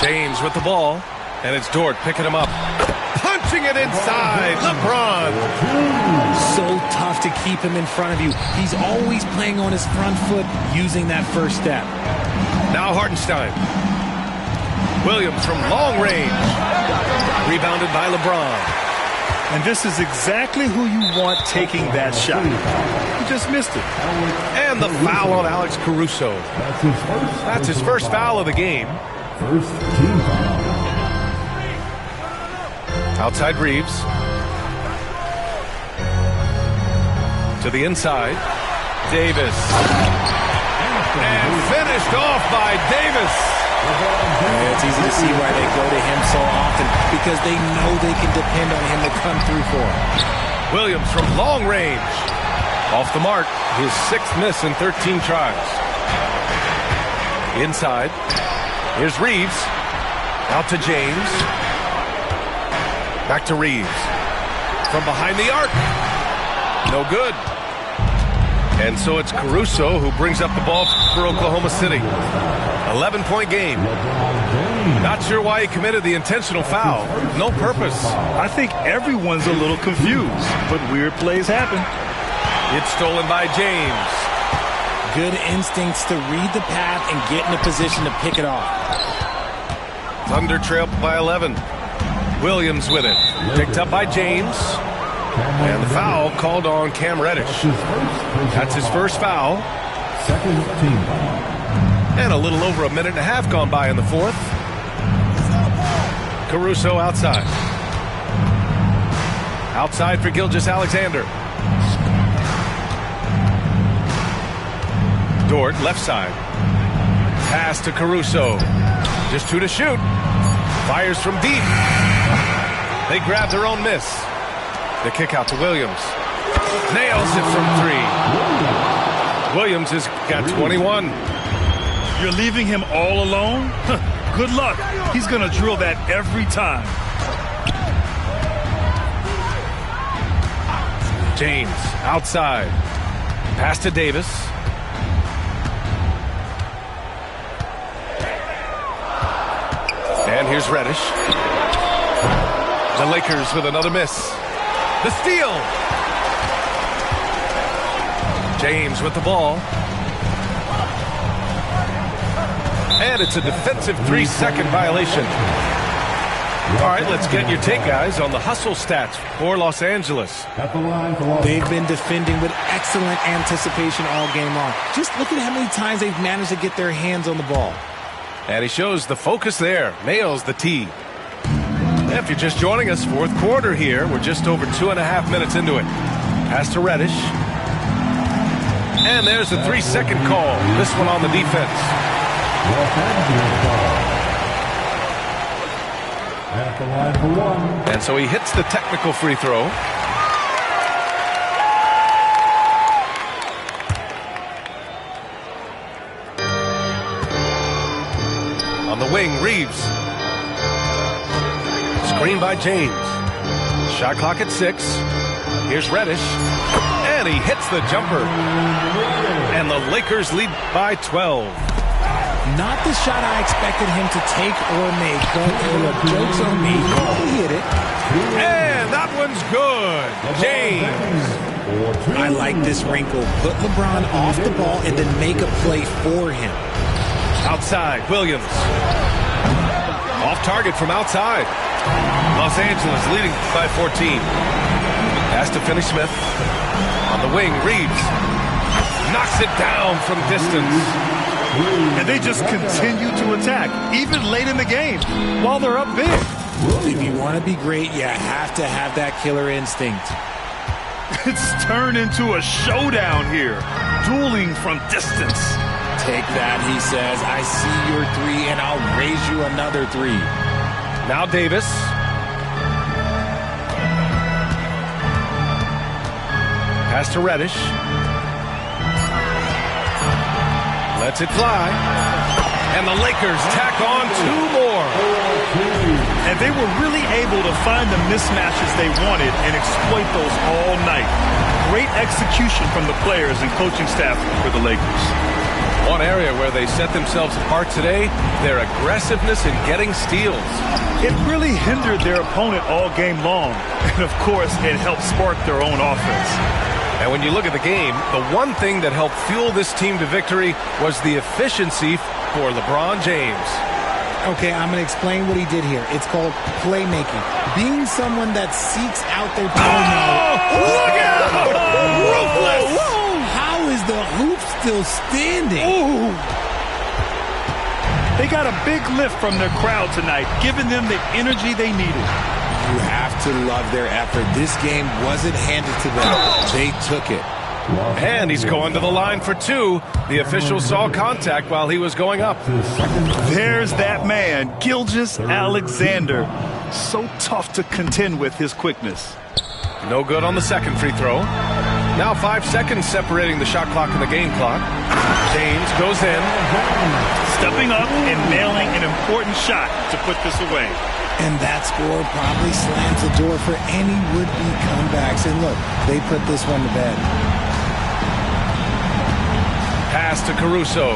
James with the ball, and it's Dort picking him up. Punching it inside, LeBron. So tough to keep him in front of you. He's always playing on his front foot, using that first step. Now Hartenstein. Williams from long range. Rebounded by LeBron. And this is exactly who you want taking that shot. He just missed it. And the foul on Alex Caruso. That's his first foul of the game. First team foul. Outside Reeves. To the inside. Davis. And finished off by Davis. Yeah, it's easy to see why they go to him so often, because they know they can depend on him to come through for them. Williams from long range. Off the mark. His 6th miss in 13 tries. Inside. Here's Reeves. Out to James. Back to Reeves. From behind the arc. No good. And so it's Caruso who brings up the ball for Oklahoma City. 11-point game. Not sure why he committed the intentional foul. No purpose. I think everyone's a little confused, but weird plays happen. It's stolen by James. Good instincts to read the path and get in a position to pick it off. Thunder trail by 11. Williams with it. Picked up by James. And the foul called on Cam Reddish. That's his first foul. Second team foul. And a little over a minute and a half gone by in the fourth. Caruso outside. Outside for Gilgeous-Alexander. Dort, left side. Pass to Caruso. Just 2 to shoot. Fires from deep. They grab their own miss. The kick out to Williams. Nails it from 3. Williams has got 21. You're leaving him all alone? Good luck. He's going to drill that every time. James outside. Pass to Davis. And here's Reddish. The Lakers with another miss. The steal. James with the ball. And it's a defensive 3-second violation. All right, let's get your take, guys, on the hustle stats for Los Angeles. At the line for Los They've been defending with excellent anticipation all game long. Just look at how many times they've managed to get their hands on the ball. And he shows the focus there. Nails the tee. If you're just joining us, fourth quarter here. We're just over 2.5 minutes into it. Pass to Reddish. And there's a 3-second call. This one on the defense. Angeles ball. At the line for one. And so he hits the technical free throw. On the wing, Reeves. Screen by James. Shot clock at 6. Here's Reddish. And he hits the jumper. And the Lakers lead by 12. Not the shot I expected him to take or make, but look, joke's on me. He hit it. And that one's good. James. I like this wrinkle. Put LeBron off the ball and then make a play for him. Outside, Williams. Off target from outside. Los Angeles leading by 14. Has to finish Smith. On the wing, Reeves. Knocks it down from distance. And they just continue to attack, even late in the game, while they're up big. If you want to be great, you have to have that killer instinct. It's turned into a showdown here, dueling from distance. Take that, he says. I see your 3, and I'll raise you another 3. Now Davis. Pass to Reddish. Lets it fly. And the Lakers tack on 2 more. And they were really able to find the mismatches they wanted and exploit those all night. Great execution from the players and coaching staff for the Lakers. One area where they set themselves apart today, their aggressiveness in getting steals. It really hindered their opponent all game long. And, of course, it helped spark their own offense. And when you look at the game, the one thing that helped fuel this team to victory was the efficiency for LeBron James. Okay, I'm going to explain what he did here. It's called playmaking. Being someone that seeks out their teammates. Look out! Ruthless! How is the hoop still standing? Ooh. They got a big lift from their crowd tonight, giving them the energy they needed. You have to love their effort. This game wasn't handed to them. They took it. And he's going to the line for 2. The official saw contact while he was going up. There's that man, Gilgeous-Alexander. So tough to contend with his quickness. No good on the second free throw. Now 5 seconds separating the shot clock and the game clock. James goes in. Stepping up and nailing an important shot to put this away. And that score probably slams the door for any would-be comebacks. And look, they put this one to bed. Pass to Caruso.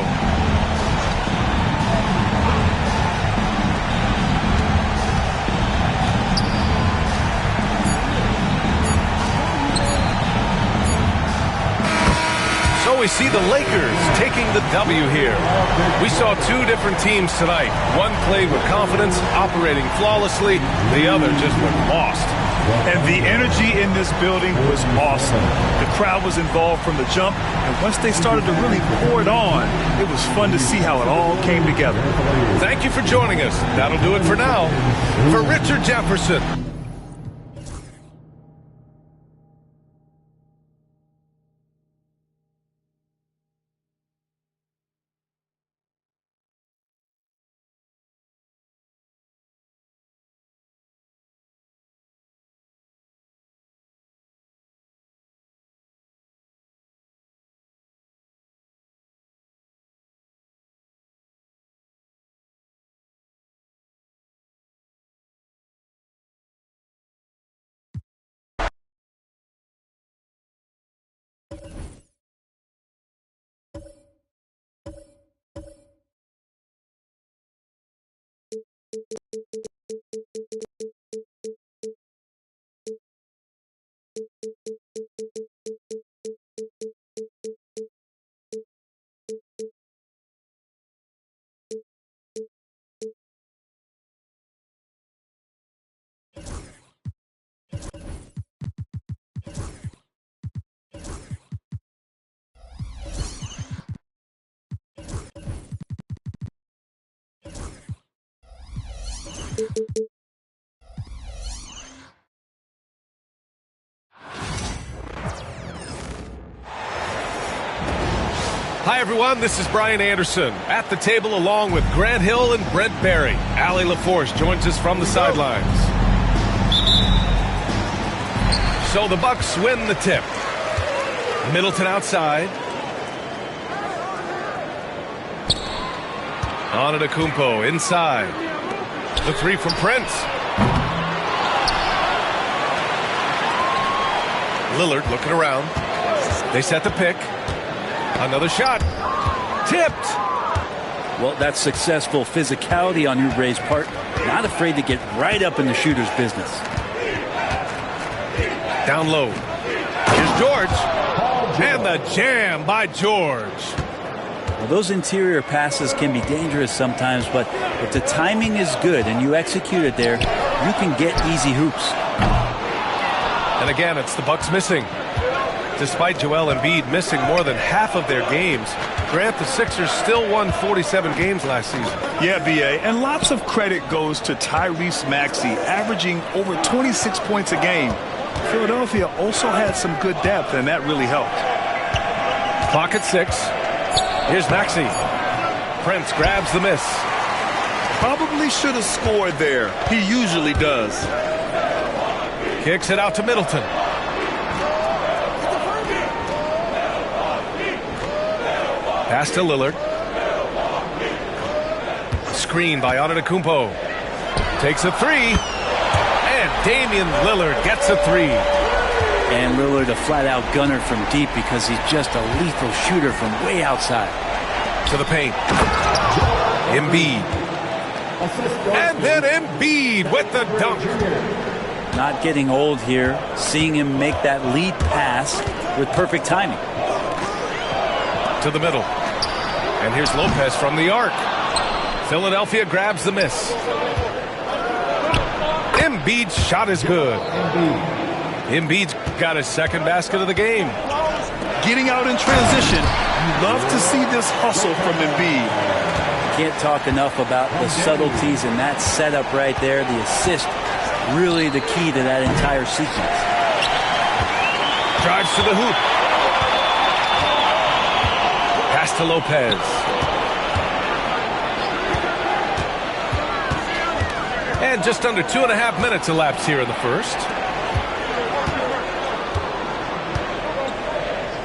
So we see the Lakers taking the W here. We saw 2 different teams tonight. One played with confidence, operating flawlessly. The other just went lost. And the energy in this building was awesome. The crowd was involved from the jump, and once they started to really pour it on, it was fun to see how it all came together. Thank you for joining us. That'll do it for now. For Richard Jefferson, Hi, everyone. This is Brian Anderson at the table along with Grant Hill and Brent Barry. Allie LaForce joins us from the sidelines. So the Bucks win the tip. Middleton outside. Antetokounmpo inside. The three from Prince. Lillard looking around. They set the pick. Another shot. Tipped. Well, that's successful physicality on Oubre's part. Not afraid to get right up in the shooter's business. Down low. Here's George. And the jam by George. Well, those interior passes can be dangerous sometimes, but if the timing is good and you execute it there, you can get easy hoops. And again, it's the Bucks missing. Despite Joel Embiid missing more than half of their games, Grant, the Sixers still won 47 games last season. Yeah, B.A., and lots of credit goes to Tyrese Maxey, averaging over 26 points a game. Philadelphia also had some good depth, and that really helped. Clock at 6. Here's Maxey. Prince grabs the miss. Probably should have scored there. He usually does. Kicks it out to Middleton. Pass to Lillard. Screen by Antetokounmpo. Takes a three. And Damian Lillard gets a three. And Lillard a flat-out gunner from deep because he's just a lethal shooter from way outside. To the paint. Embiid. And then Embiid with the dunk. Not getting old here. Seeing him make that lead pass with perfect timing. To the middle. And here's Lopez from the arc. Philadelphia grabs the miss. Embiid's shot is good. Embiid's got his second basket of the game. Getting out in transition. You love to see this hustle from Embiid. Can't talk enough about the subtleties in that setup right there. The assist, really the key to that entire sequence. Drives to the hoop. Pass to Lopez. And just under 2.5 minutes elapsed here in the first.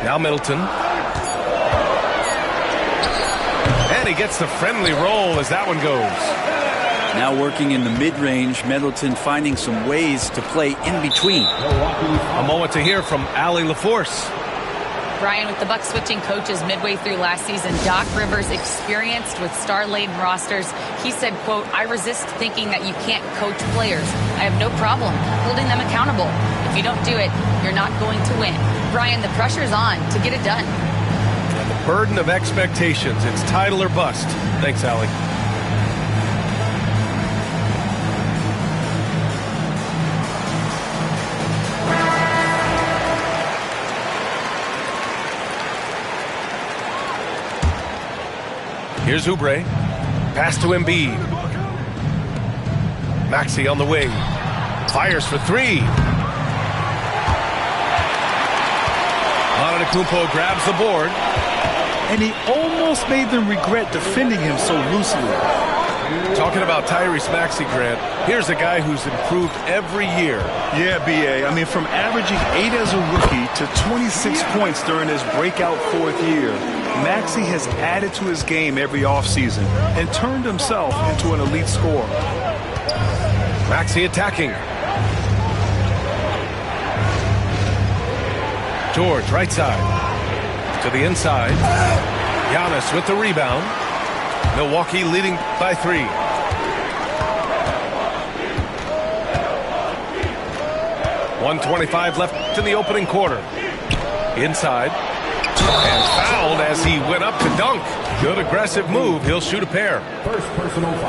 Now Middleton. And he gets the friendly roll as that one goes. Now working in the mid-range, Middleton finding some ways to play in between. A moment to hear from Allie LaForce. Brian, with the Bucks switching coaches midway through last season, Doc Rivers, experienced with star-laden rosters, he said, quote, "I resist thinking that you can't coach players. I have no problem holding them accountable. If you don't do it, you're not going to win." Brian, the pressure's on to get it done. And the burden of expectations. It's title or bust. Thanks, Allie. Here's Oubre. Pass to Embiid. Maxey on the wing. Fires for three. Antetokounmpo grabs the board. And he almost made them regret defending him so loosely. Talking about Tyrese Maxey, Grant, here's a guy who's improved every year. Yeah, B.A. I mean, from averaging 8 as a rookie to 26 points during his breakout fourth year, Maxey has added to his game every offseason and turned himself into an elite scorer. Maxey attacking. George, right side. To the inside. Giannis with the rebound. Milwaukee leading by 3. .125 left in the opening quarter. Inside. And fouled as he went up to dunk. Good aggressive move. He'll shoot a pair.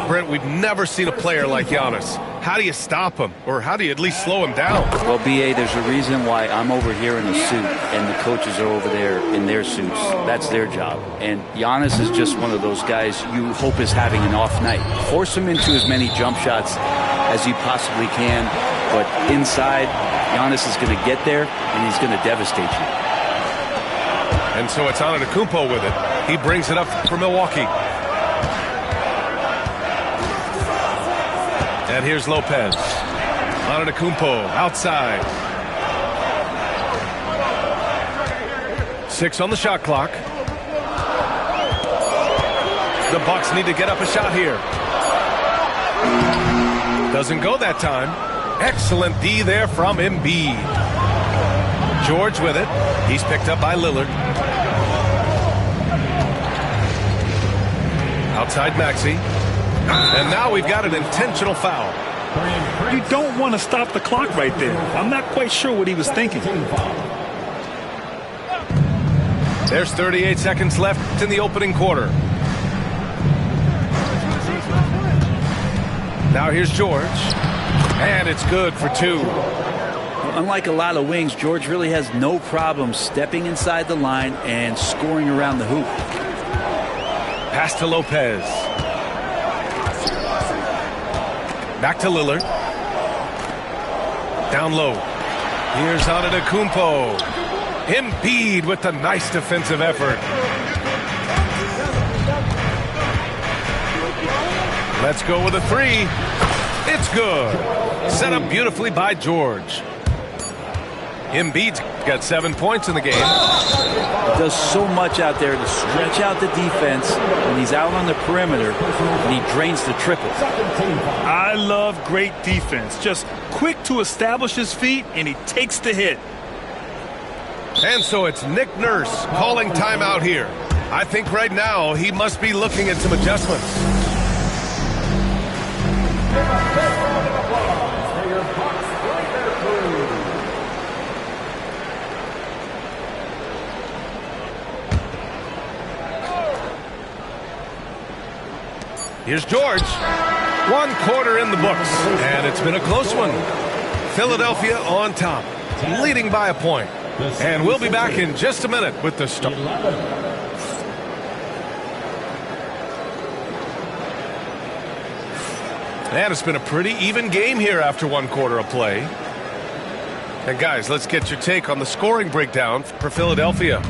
Brent, we've never seen a player like Giannis. How do you stop him? Or how do you at least slow him down? Well, B.A., there's a reason why I'm over here in a suit and the coaches are over there in their suits. That's their job. And Giannis is just one of those guys you hope is having an off night. Force him into as many jump shots as you possibly can. But inside, Giannis is going to get there and he's going to devastate you. And so it's Antetokounmpo with it. He brings it up for Milwaukee. And here's Lopez. Antetokounmpo outside. 6 on the shot clock. The Bucks need to get up a shot here. Doesn't go that time. Excellent D there from Embiid. George with it. He's picked up by Lillard. Outside Maxey. And now we've got an intentional foul. You don't want to stop the clock right there. I'm not quite sure what he was thinking. There's 38 seconds left in the opening quarter. Now here's George. And it's good for 2. Unlike a lot of wings, George really has no problem stepping inside the line and scoring around the hoop. Pass to Lopez. Back to Lillard. Down low. Here's Antetokounmpo. Embiid with the nice defensive effort. Let's go with a 3. It's good. Set up beautifully by George. Embiid's got 7 points in the game. He does so much out there to stretch out the defense when he's out on the perimeter, and he drains the triples. I love great defense. Just quick to establish his feet, and he takes the hit. And so it's Nick Nurse calling timeout here. I think right now he must be looking at some adjustments. Here's George. 1 quarter in the books, and it's been a close one. Philadelphia on top, leading by a point. And we'll be back in just a minute with the start. And it's been a pretty even game here after 1 quarter of play. And guys, let's get your take on the scoring breakdown for Philadelphia.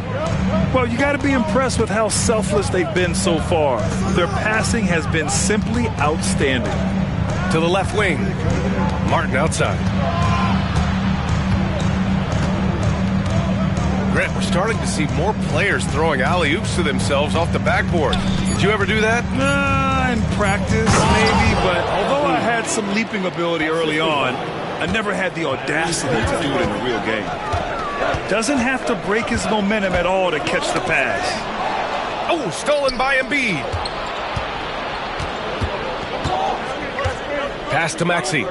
Well, you got to be impressed with how selfless they've been so far. Their passing has been simply outstanding. To the left wing, Martin outside. Grant, we're starting to see more players throwing alley-oops to themselves off the backboard. Did you ever do that? In practice, maybe, but although I had some leaping ability early on, I never had the audacity to do it in a real game. Doesn't have to break his momentum at all to catch the pass. Oh, stolen by Embiid. Pass to Maxey.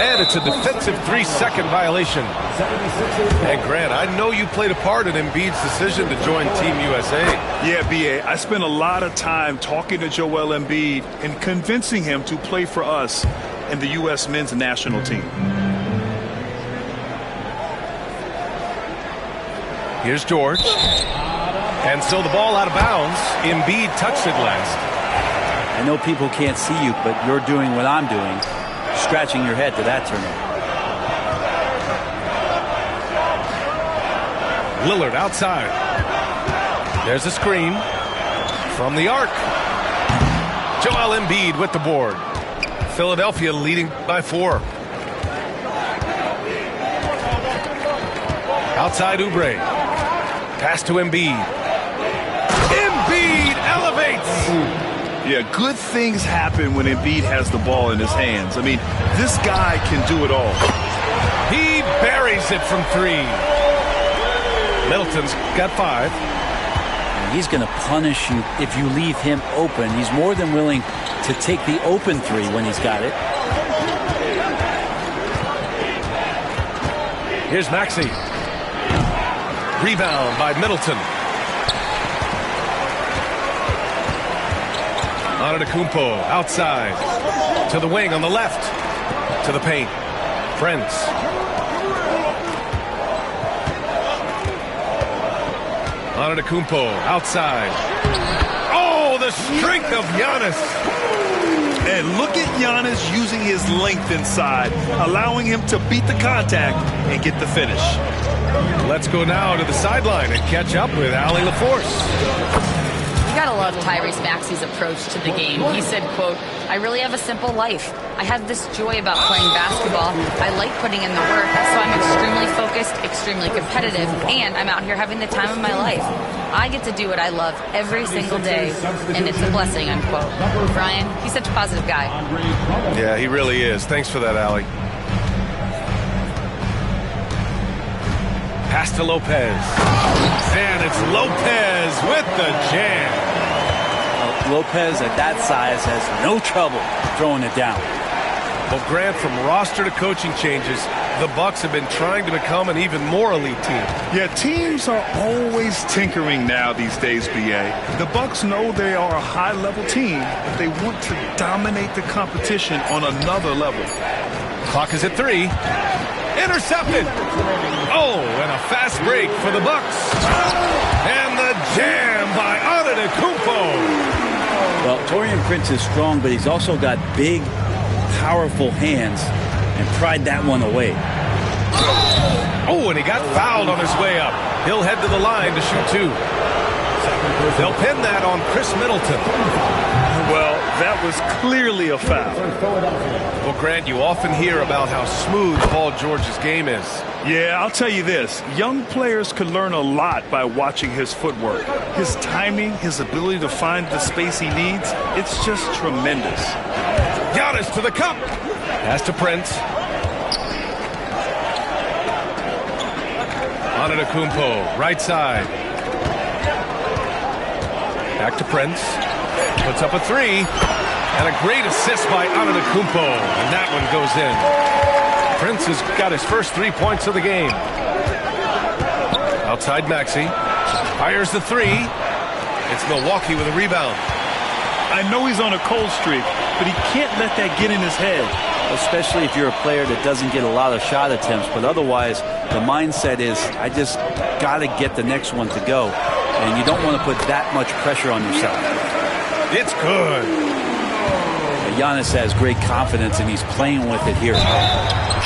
And it's a defensive 3-second violation. And Grant, I know you played a part in Embiid's decision to join Team USA. Yeah, B.A., I spent a lot of time talking to Joel Embiid and convincing him to play for us in the U.S. men's national team. Here's George. And so the ball out of bounds. Embiid touched it last. I know people can't see you, but you're doing what I'm doing. Scratching your head to that turnover. Lillard outside. There's a screen from the arc. Joel Embiid with the board. Philadelphia leading by 4. Outside Oubre. Pass to Embiid. Embiid elevates. Yeah, good things happen when Embiid has the ball in his hands. I mean, this guy can do it all. He buries it from 3. Middleton's got 5. And he's going to punish you if you leave him open. He's more than willing to take the open 3 when he's got it. Here's Maxey. Rebound by Middleton. Antetokounmpo outside. To the wing on the left. To the paint. Prince. Antetokounmpo outside. Oh, the strength of Giannis. And look at Giannis using his length inside, allowing him to beat the contact and get the finish. Let's go now to the sideline and catch up with Allie LaForce. You gotta love Tyrese Maxey's approach to the game. He said, quote, "I really have a simple life. I have this joy about playing basketball. I like putting in the work, so I'm extremely focused, extremely competitive, and I'm out here having the time of my life. I get to do what I love every single day, and it's a blessing," unquote. Brian, he's such a positive guy. Yeah, he really is. Thanks for that, Allie. Pass to Lopez. And it's Lopez with the jam. Lopez at that size has no trouble throwing it down. Well, Grant, from roster to coaching changes, the Bucks have been trying to become an even more elite team. Yeah, teams are always tinkering now these days, B.A. The Bucks know they are a high-level team, but they want to dominate the competition on another level. Clock is at 3. Intercepted. Oh, and a fast break for the Bucks. And the jam by Antetokounmpo. Well, Taurean Prince is strong, but he's also got big, powerful hands and pried that one away. Oh, and he got fouled on his way up. He'll head to the line to shoot 2. They'll pin that on Chris Middleton. Well, that was clearly a foul. Well, Grant, you often hear about how smooth Paul George's game is. Yeah, I'll tell you this. Young players can learn a lot by watching his footwork. His timing, his ability to find the space he needs, it's just tremendous. Giannis to the cup. Pass to Prince. Antetokounmpo, right side. Back to Prince. Puts up a 3. And a great assist by Antetokounmpo. And that one goes in. Prince has got his first 3 points of the game. Outside Maxey. Fires the 3. It's Milwaukee with a rebound. I know he's on a cold streak, but he can't let that get in his head. Especially if you're a player that doesn't get a lot of shot attempts. But otherwise, the mindset is, I just got to get the next one to go. And you don't want to put that much pressure on yourself. It's good. Giannis has great confidence, and he's playing with it here.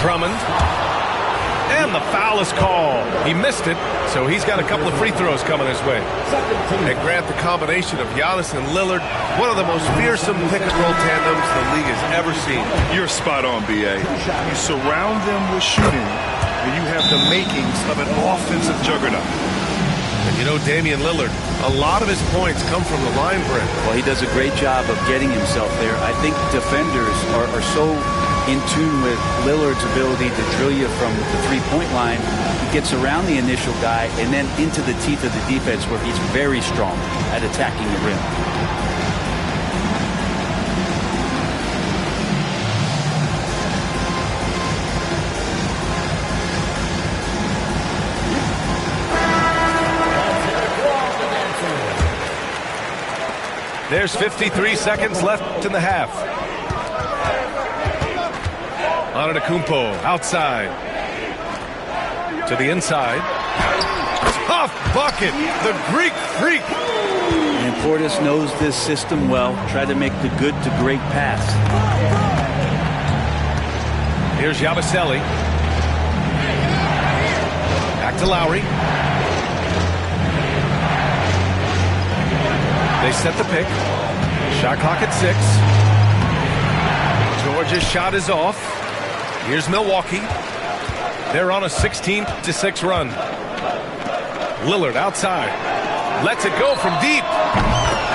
Drummond. And the foul is called. He missed it, so he's got a couple of free throws coming his way. And Grant, the combination of Giannis and Lillard, one of the most fearsome pick-and-roll tandems the league has ever seen. You're spot on, B.A. You surround them with shooting, and you have the makings of an offensive juggernaut. And you know, Damian Lillard, a lot of his points come from the line break. Well, he does a great job of getting himself there. I think defenders are so in tune with Lillard's ability to drill you from the three-point line. He gets around the initial guy and then into the teeth of the defense, where he's very strong at attacking the rim. There's 53 seconds left in the half. Antetokounmpo outside. To the inside. Tough bucket. The Greek freak. And Portis knows this system well. Try to make the good to great pass. Here's Yabusele. Back to Lowry. They set the pick. Shot clock at 6. Georgia's shot is off. Here's Milwaukee. They're on a 16-6 run. Lillard outside. Lets it go from deep.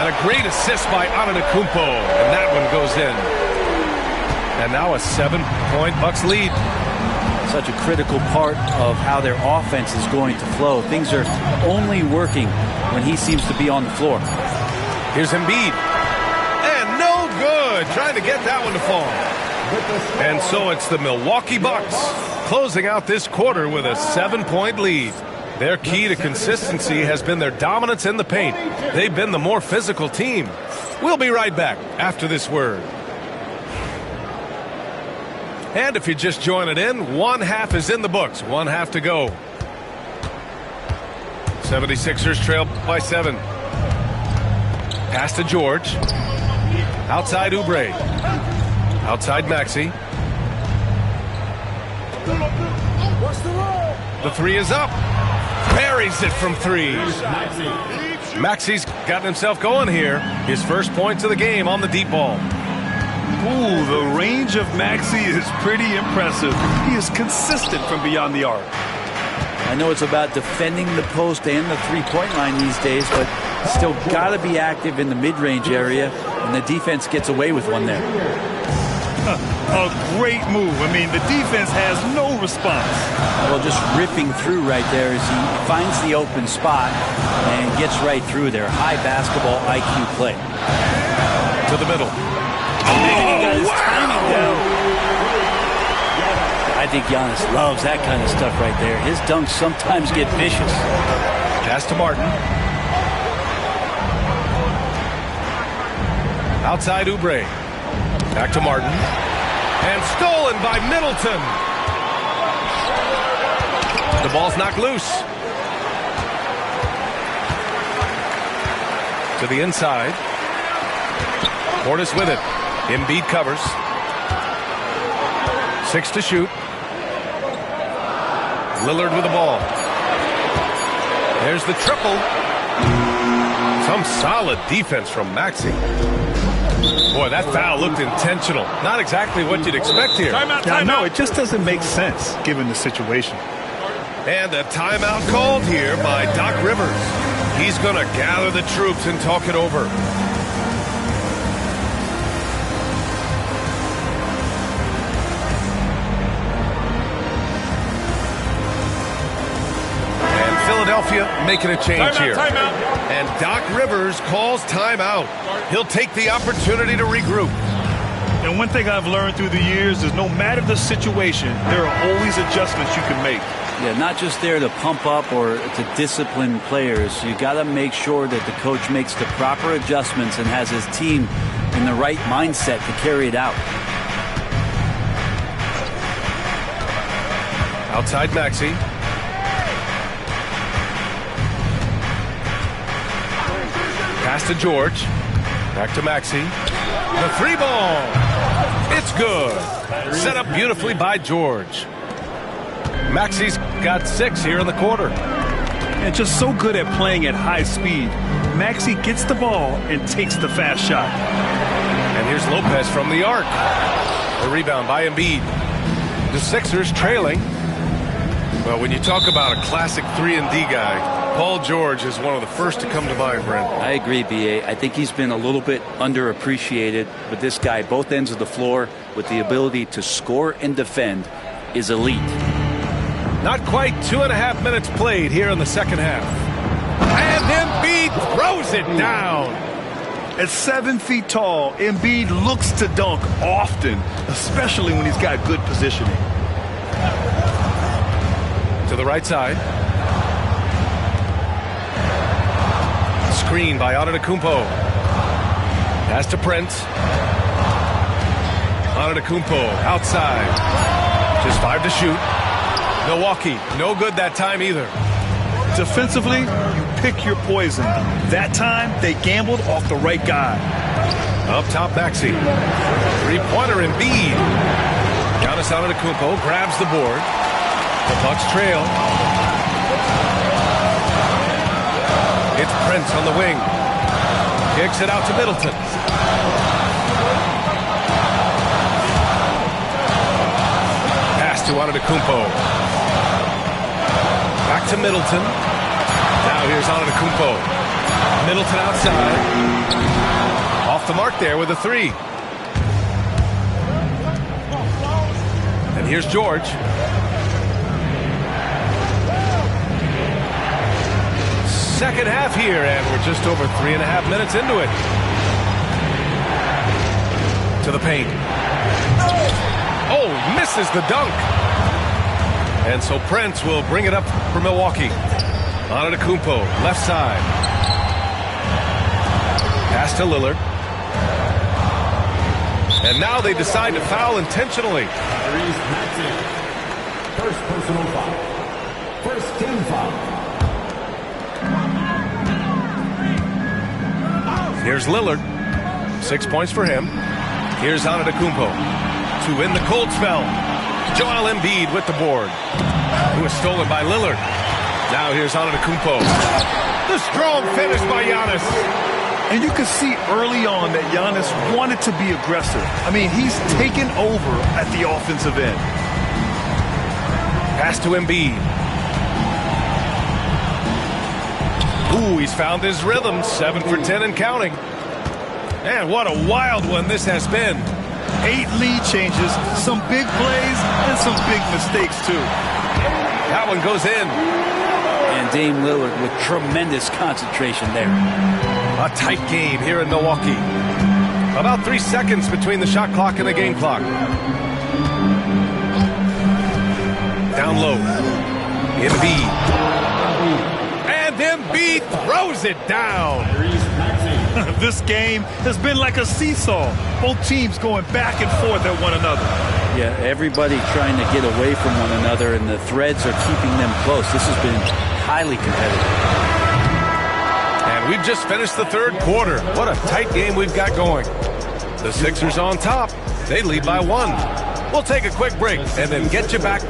And a great assist by Antetokounmpo. And that one goes in. And now a 7-point Bucks lead. Such a critical part of how their offense is going to flow. Things are only working when he seems to be on the floor. Here's Embiid. And no good. Trying to get that one to fall. And so it's the Milwaukee Bucks closing out this quarter with a 7-point lead. Their key to consistency has been their dominance in the paint. They've been the more physical team. We'll be right back after this word. And if you just join it in, one half is in the books. One half to go. 76ers trail by 7. Pass to George. Outside Oubre. Outside Maxey. The three is up. Buries it from 3. Maxey's gotten himself going here. His first points of the game on the deep ball. Ooh, the range of Maxey is pretty impressive. He is consistent from beyond the arc. I know it's about defending the post and the three-point line these days, but still got to be active in the mid-range area, and the defense gets away with one there. A great move. I mean, the defense has no response. Well, just ripping through right there as he finds the open spot and gets right through there. High basketball IQ play. To the middle. He got his timing down. I think Giannis loves that kind of stuff right there. His dunks sometimes get vicious. Pass to Martin. Outside Oubre. Back to Martin. And stolen by Middleton. The ball's knocked loose. To the inside. Portis with it. Embiid covers. 6 to shoot. Lillard with the ball. There's the triple. Some solid defense from Maxey. Boy, that foul looked intentional. Not exactly what you'd expect here. Timeout. No, it just doesn't make sense given the situation. And a timeout called here by Doc Rivers. He's going to gather the troops and talk it over. Philadelphia making a change here. Timeout. And Doc Rivers calls timeout. He'll take the opportunity to regroup. And one thing I've learned through the years is no matter the situation, there are always adjustments you can make. Yeah, not just there to pump up or to discipline players. You got to make sure that the coach makes the proper adjustments and has his team in the right mindset to carry it out. Outside Maxey. Pass to George. Back to Maxey. The 3 ball. It's good. Set up beautifully by George. Maxey's got 6 here in the quarter. And just so good at playing at high speed. Maxey gets the ball and takes the fast shot. And here's Lopez from the arc. The rebound by Embiid. The Sixers trailing. Well, when you talk about a classic 3-and-D guy, Paul George is one of the first to come to mind, Brent. I agree, B.A. I think he's been a little bit underappreciated, but this guy, both ends of the floor, with the ability to score and defend, is elite. Not quite 2.5 minutes played here in the second half. And Embiid throws it down. At 7 feet tall, Embiid looks to dunk often, especially when he's got good positioning. To the right side. Screen by Antetokounmpo. Pass to Prince. Antetokounmpo outside. Just 5 to shoot. Milwaukee, no good that time either. Defensively, you pick your poison. That time, they gambled off the right guy. Up top, Maxey. 3-pointer Embiid. Giannis Antetokounmpo grabs the board. The Bucks trail. It's Prince on the wing. Kicks it out to Middleton. Pass to Antetokounmpo. Back to Middleton. Now here's Antetokounmpo. Middleton outside. Off the mark there with a 3. And here's George. Second half here, and we're just over 3.5 minutes into it. To the paint. misses the dunk. And so Prince will bring it up for Milwaukee. Antetokounmpo, left side. Pass to Lillard. And now they decide to foul intentionally. First personal foul. First team foul. Here's Lillard. 6 points for him. Here's Antetokounmpo to win the cold spell. Joel Embiid with the board. Who was stolen by Lillard. Now here's Antetokounmpo. The strong finish by Giannis. And you can see early on that Giannis wanted to be aggressive. I mean, he's taken over at the offensive end. Pass to Embiid. Ooh, he's found his rhythm. 7 for 10 and counting. And what a wild one this has been. 8 lead changes, some big plays, and some big mistakes, too. That one goes in. And Dame Lillard with tremendous concentration there. A tight game here in Milwaukee. About 3 seconds between the shot clock and the game clock. Down low. Embiid. And Embiid throws it down. This game has been like a seesaw. Both teams going back and forth at one another. Yeah, everybody trying to get away from one another, and the threads are keeping them close. This has been highly competitive. And we've just finished the third quarter. What a tight game we've got going. The Sixers on top. They lead by 1. We'll take a quick break and then get you back.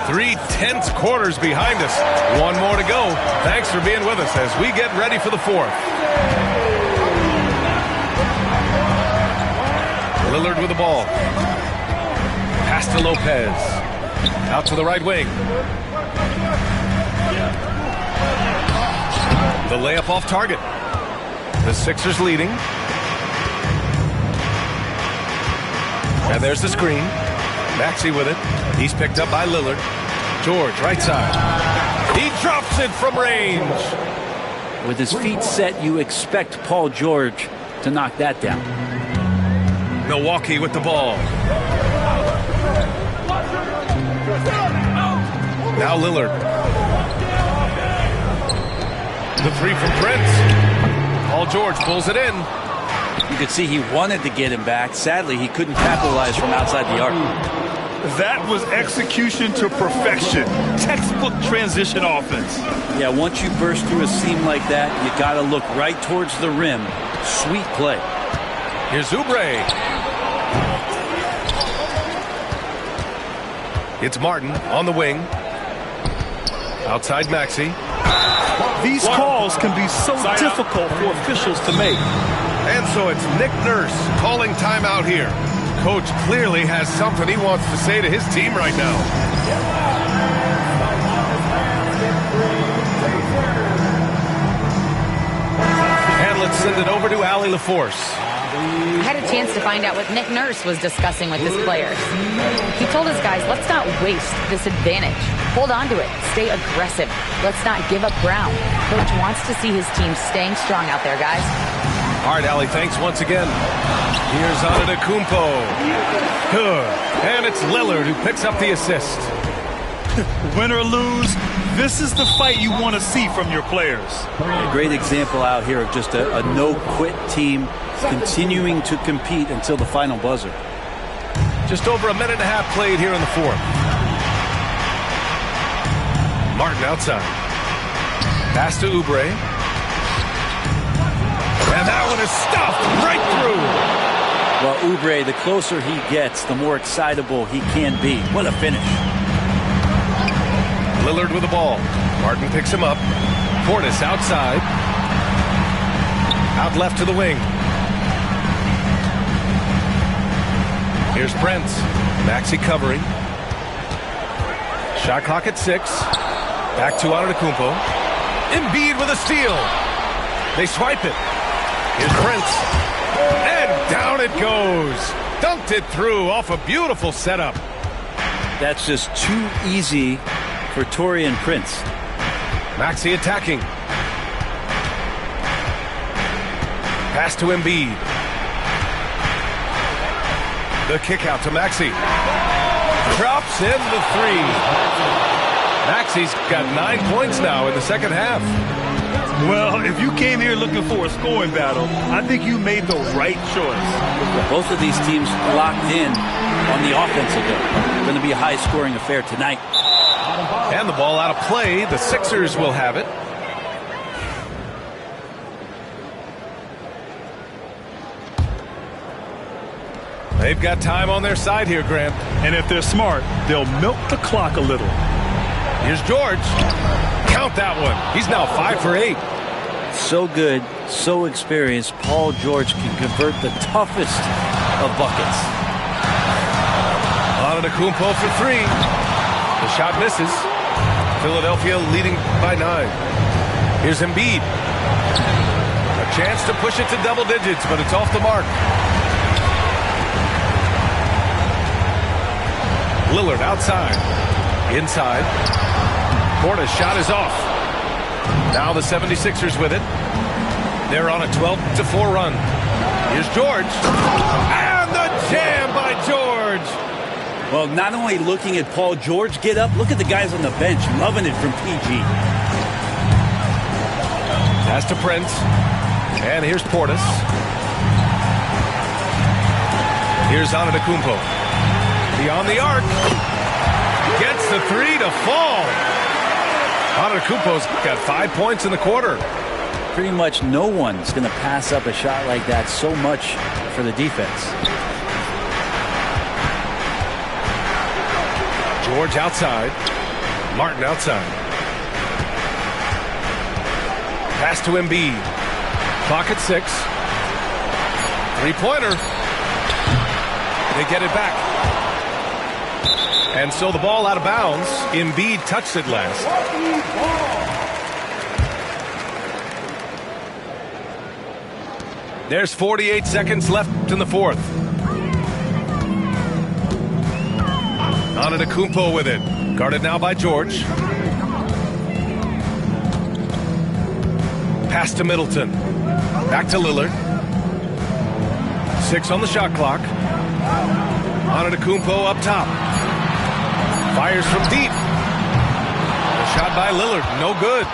3 tense quarters behind us. 1 more to go. Thanks for being with us as we get ready for the fourth. Lillard with the ball. Pass to Lopez. Out to the right wing. The layup off target. The Sixers leading. And there's the screen. Maxey with it. He's picked up by Lillard. George, right side. He drops it from range. With his feet set, you expect Paul George to knock that down. Milwaukee with the ball. Now Lillard. The 3 from Prince. Paul George pulls it in. You could see he wanted to get him back. Sadly, he couldn't capitalize from outside the arc. That was execution to perfection. Textbook transition offense. Yeah, once you burst through a seam like that, you got to look right towards the rim. Sweet play. Here's Oubre. It's Martin on the wing. Outside Maxey. These calls can be so difficult for officials to make. And so it's Nick Nurse calling timeout here. Coach clearly has something he wants to say to his team right now. And let's send it over to Allie LaForce. I had a chance to find out what Nick Nurse was discussing with his players. He told his guys, let's not waste this advantage. Hold on to it. Stay aggressive. Let's not give up ground. Coach wants to see his team staying strong out there, guys. All right, Allie, thanks once again. Here's Antetokounmpo. Good. And it's Lillard who picks up the assist. Win or lose, this is the fight you want to see from your players. A great example out here of just a no-quit team continuing to compete until the final buzzer. Just over a minute and a half played here in the fourth. Martin outside. Pass to Oubre. And that one is stuffed right through. Well, Oubre, the closer he gets, the more excitable he can be. What a finish. Lillard with the ball. Martin picks him up. Portis outside. Out left to the wing. Here's Prince. Maxey covering. Shot clock at 6. Back to Antetokounmpo. Embiid with a steal. They swipe it. Here's Prince. And down it goes. Dunked it through off a beautiful setup. That's just too easy for Taurean Prince. Maxey attacking. Pass to Embiid. The kick out to Maxey. Drops in the three. Maxey's got 9 points now in the second half. Well, if you came here looking for a scoring battle, I think you made the right choice. Both of these teams locked in on the offensive end. Going to be a high-scoring affair tonight. And the ball out of play. The Sixers will have it. They've got time on their side here, Grant. And if they're smart, they'll milk the clock a little. Here's George. Count that one. He's now 5 for 8. So good, so experienced. Paul George can convert the toughest of buckets. Antetokounmpo for 3. The shot misses. Philadelphia leading by 9. Here's Embiid. A chance to push it to double digits, but it's off the mark. Lillard outside. Inside. Porter's shot is off. Now the 76ers with it. They're on a 12-4 run. Here's George. And the jam by George. Well, not only looking at Paul George get up, look at the guys on the bench loving it from PG. Pass to Prince. And here's Portis. Here's Antetokounmpo. Beyond the arc. Gets the 3 to fall. Antetokounmpo's got 5 points in the quarter. Pretty much no one's going to pass up a shot like that so much for the defense. George outside. Martin outside. Pass to Embiid. Clock at 6. Three-pointer. They get it back. And so the ball out of bounds. Embiid touched it last. There's 48 seconds left in the fourth. Antetokounmpo with it. Guarded now by George. Pass to Middleton. Back to Lillard. 6 on the shot clock. Antetokounmpo up top. Fires from deep. The shot by Lillard, no good.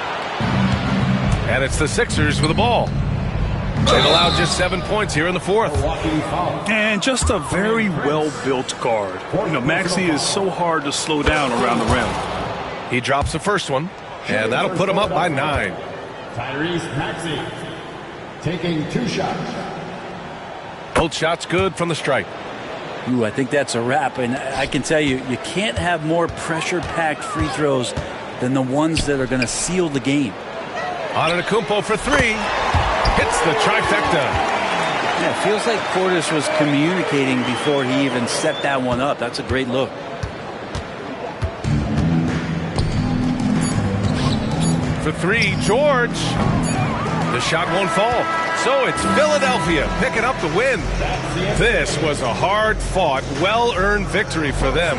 And it's the Sixers with the ball. They've allowed just 7 points here in the fourth. And just a very well-built guard. You know, Maxey is so hard to slow down around the rim. He drops the first one, and that'll put him up by 9. Tyrese Maxey taking 2 shots. Both shots good from the stripe. Ooh, I think that's a wrap, and I can tell you, you can't have more pressure-packed free throws than the ones that are going to seal the game. Antetokounmpo for 3. Hits the trifecta. Yeah, it feels like Portis was communicating before he even set that one up. That's a great look. For 3, George. The shot won't fall. So it's Philadelphia picking up the win. This was a hard-fought, well-earned victory for them.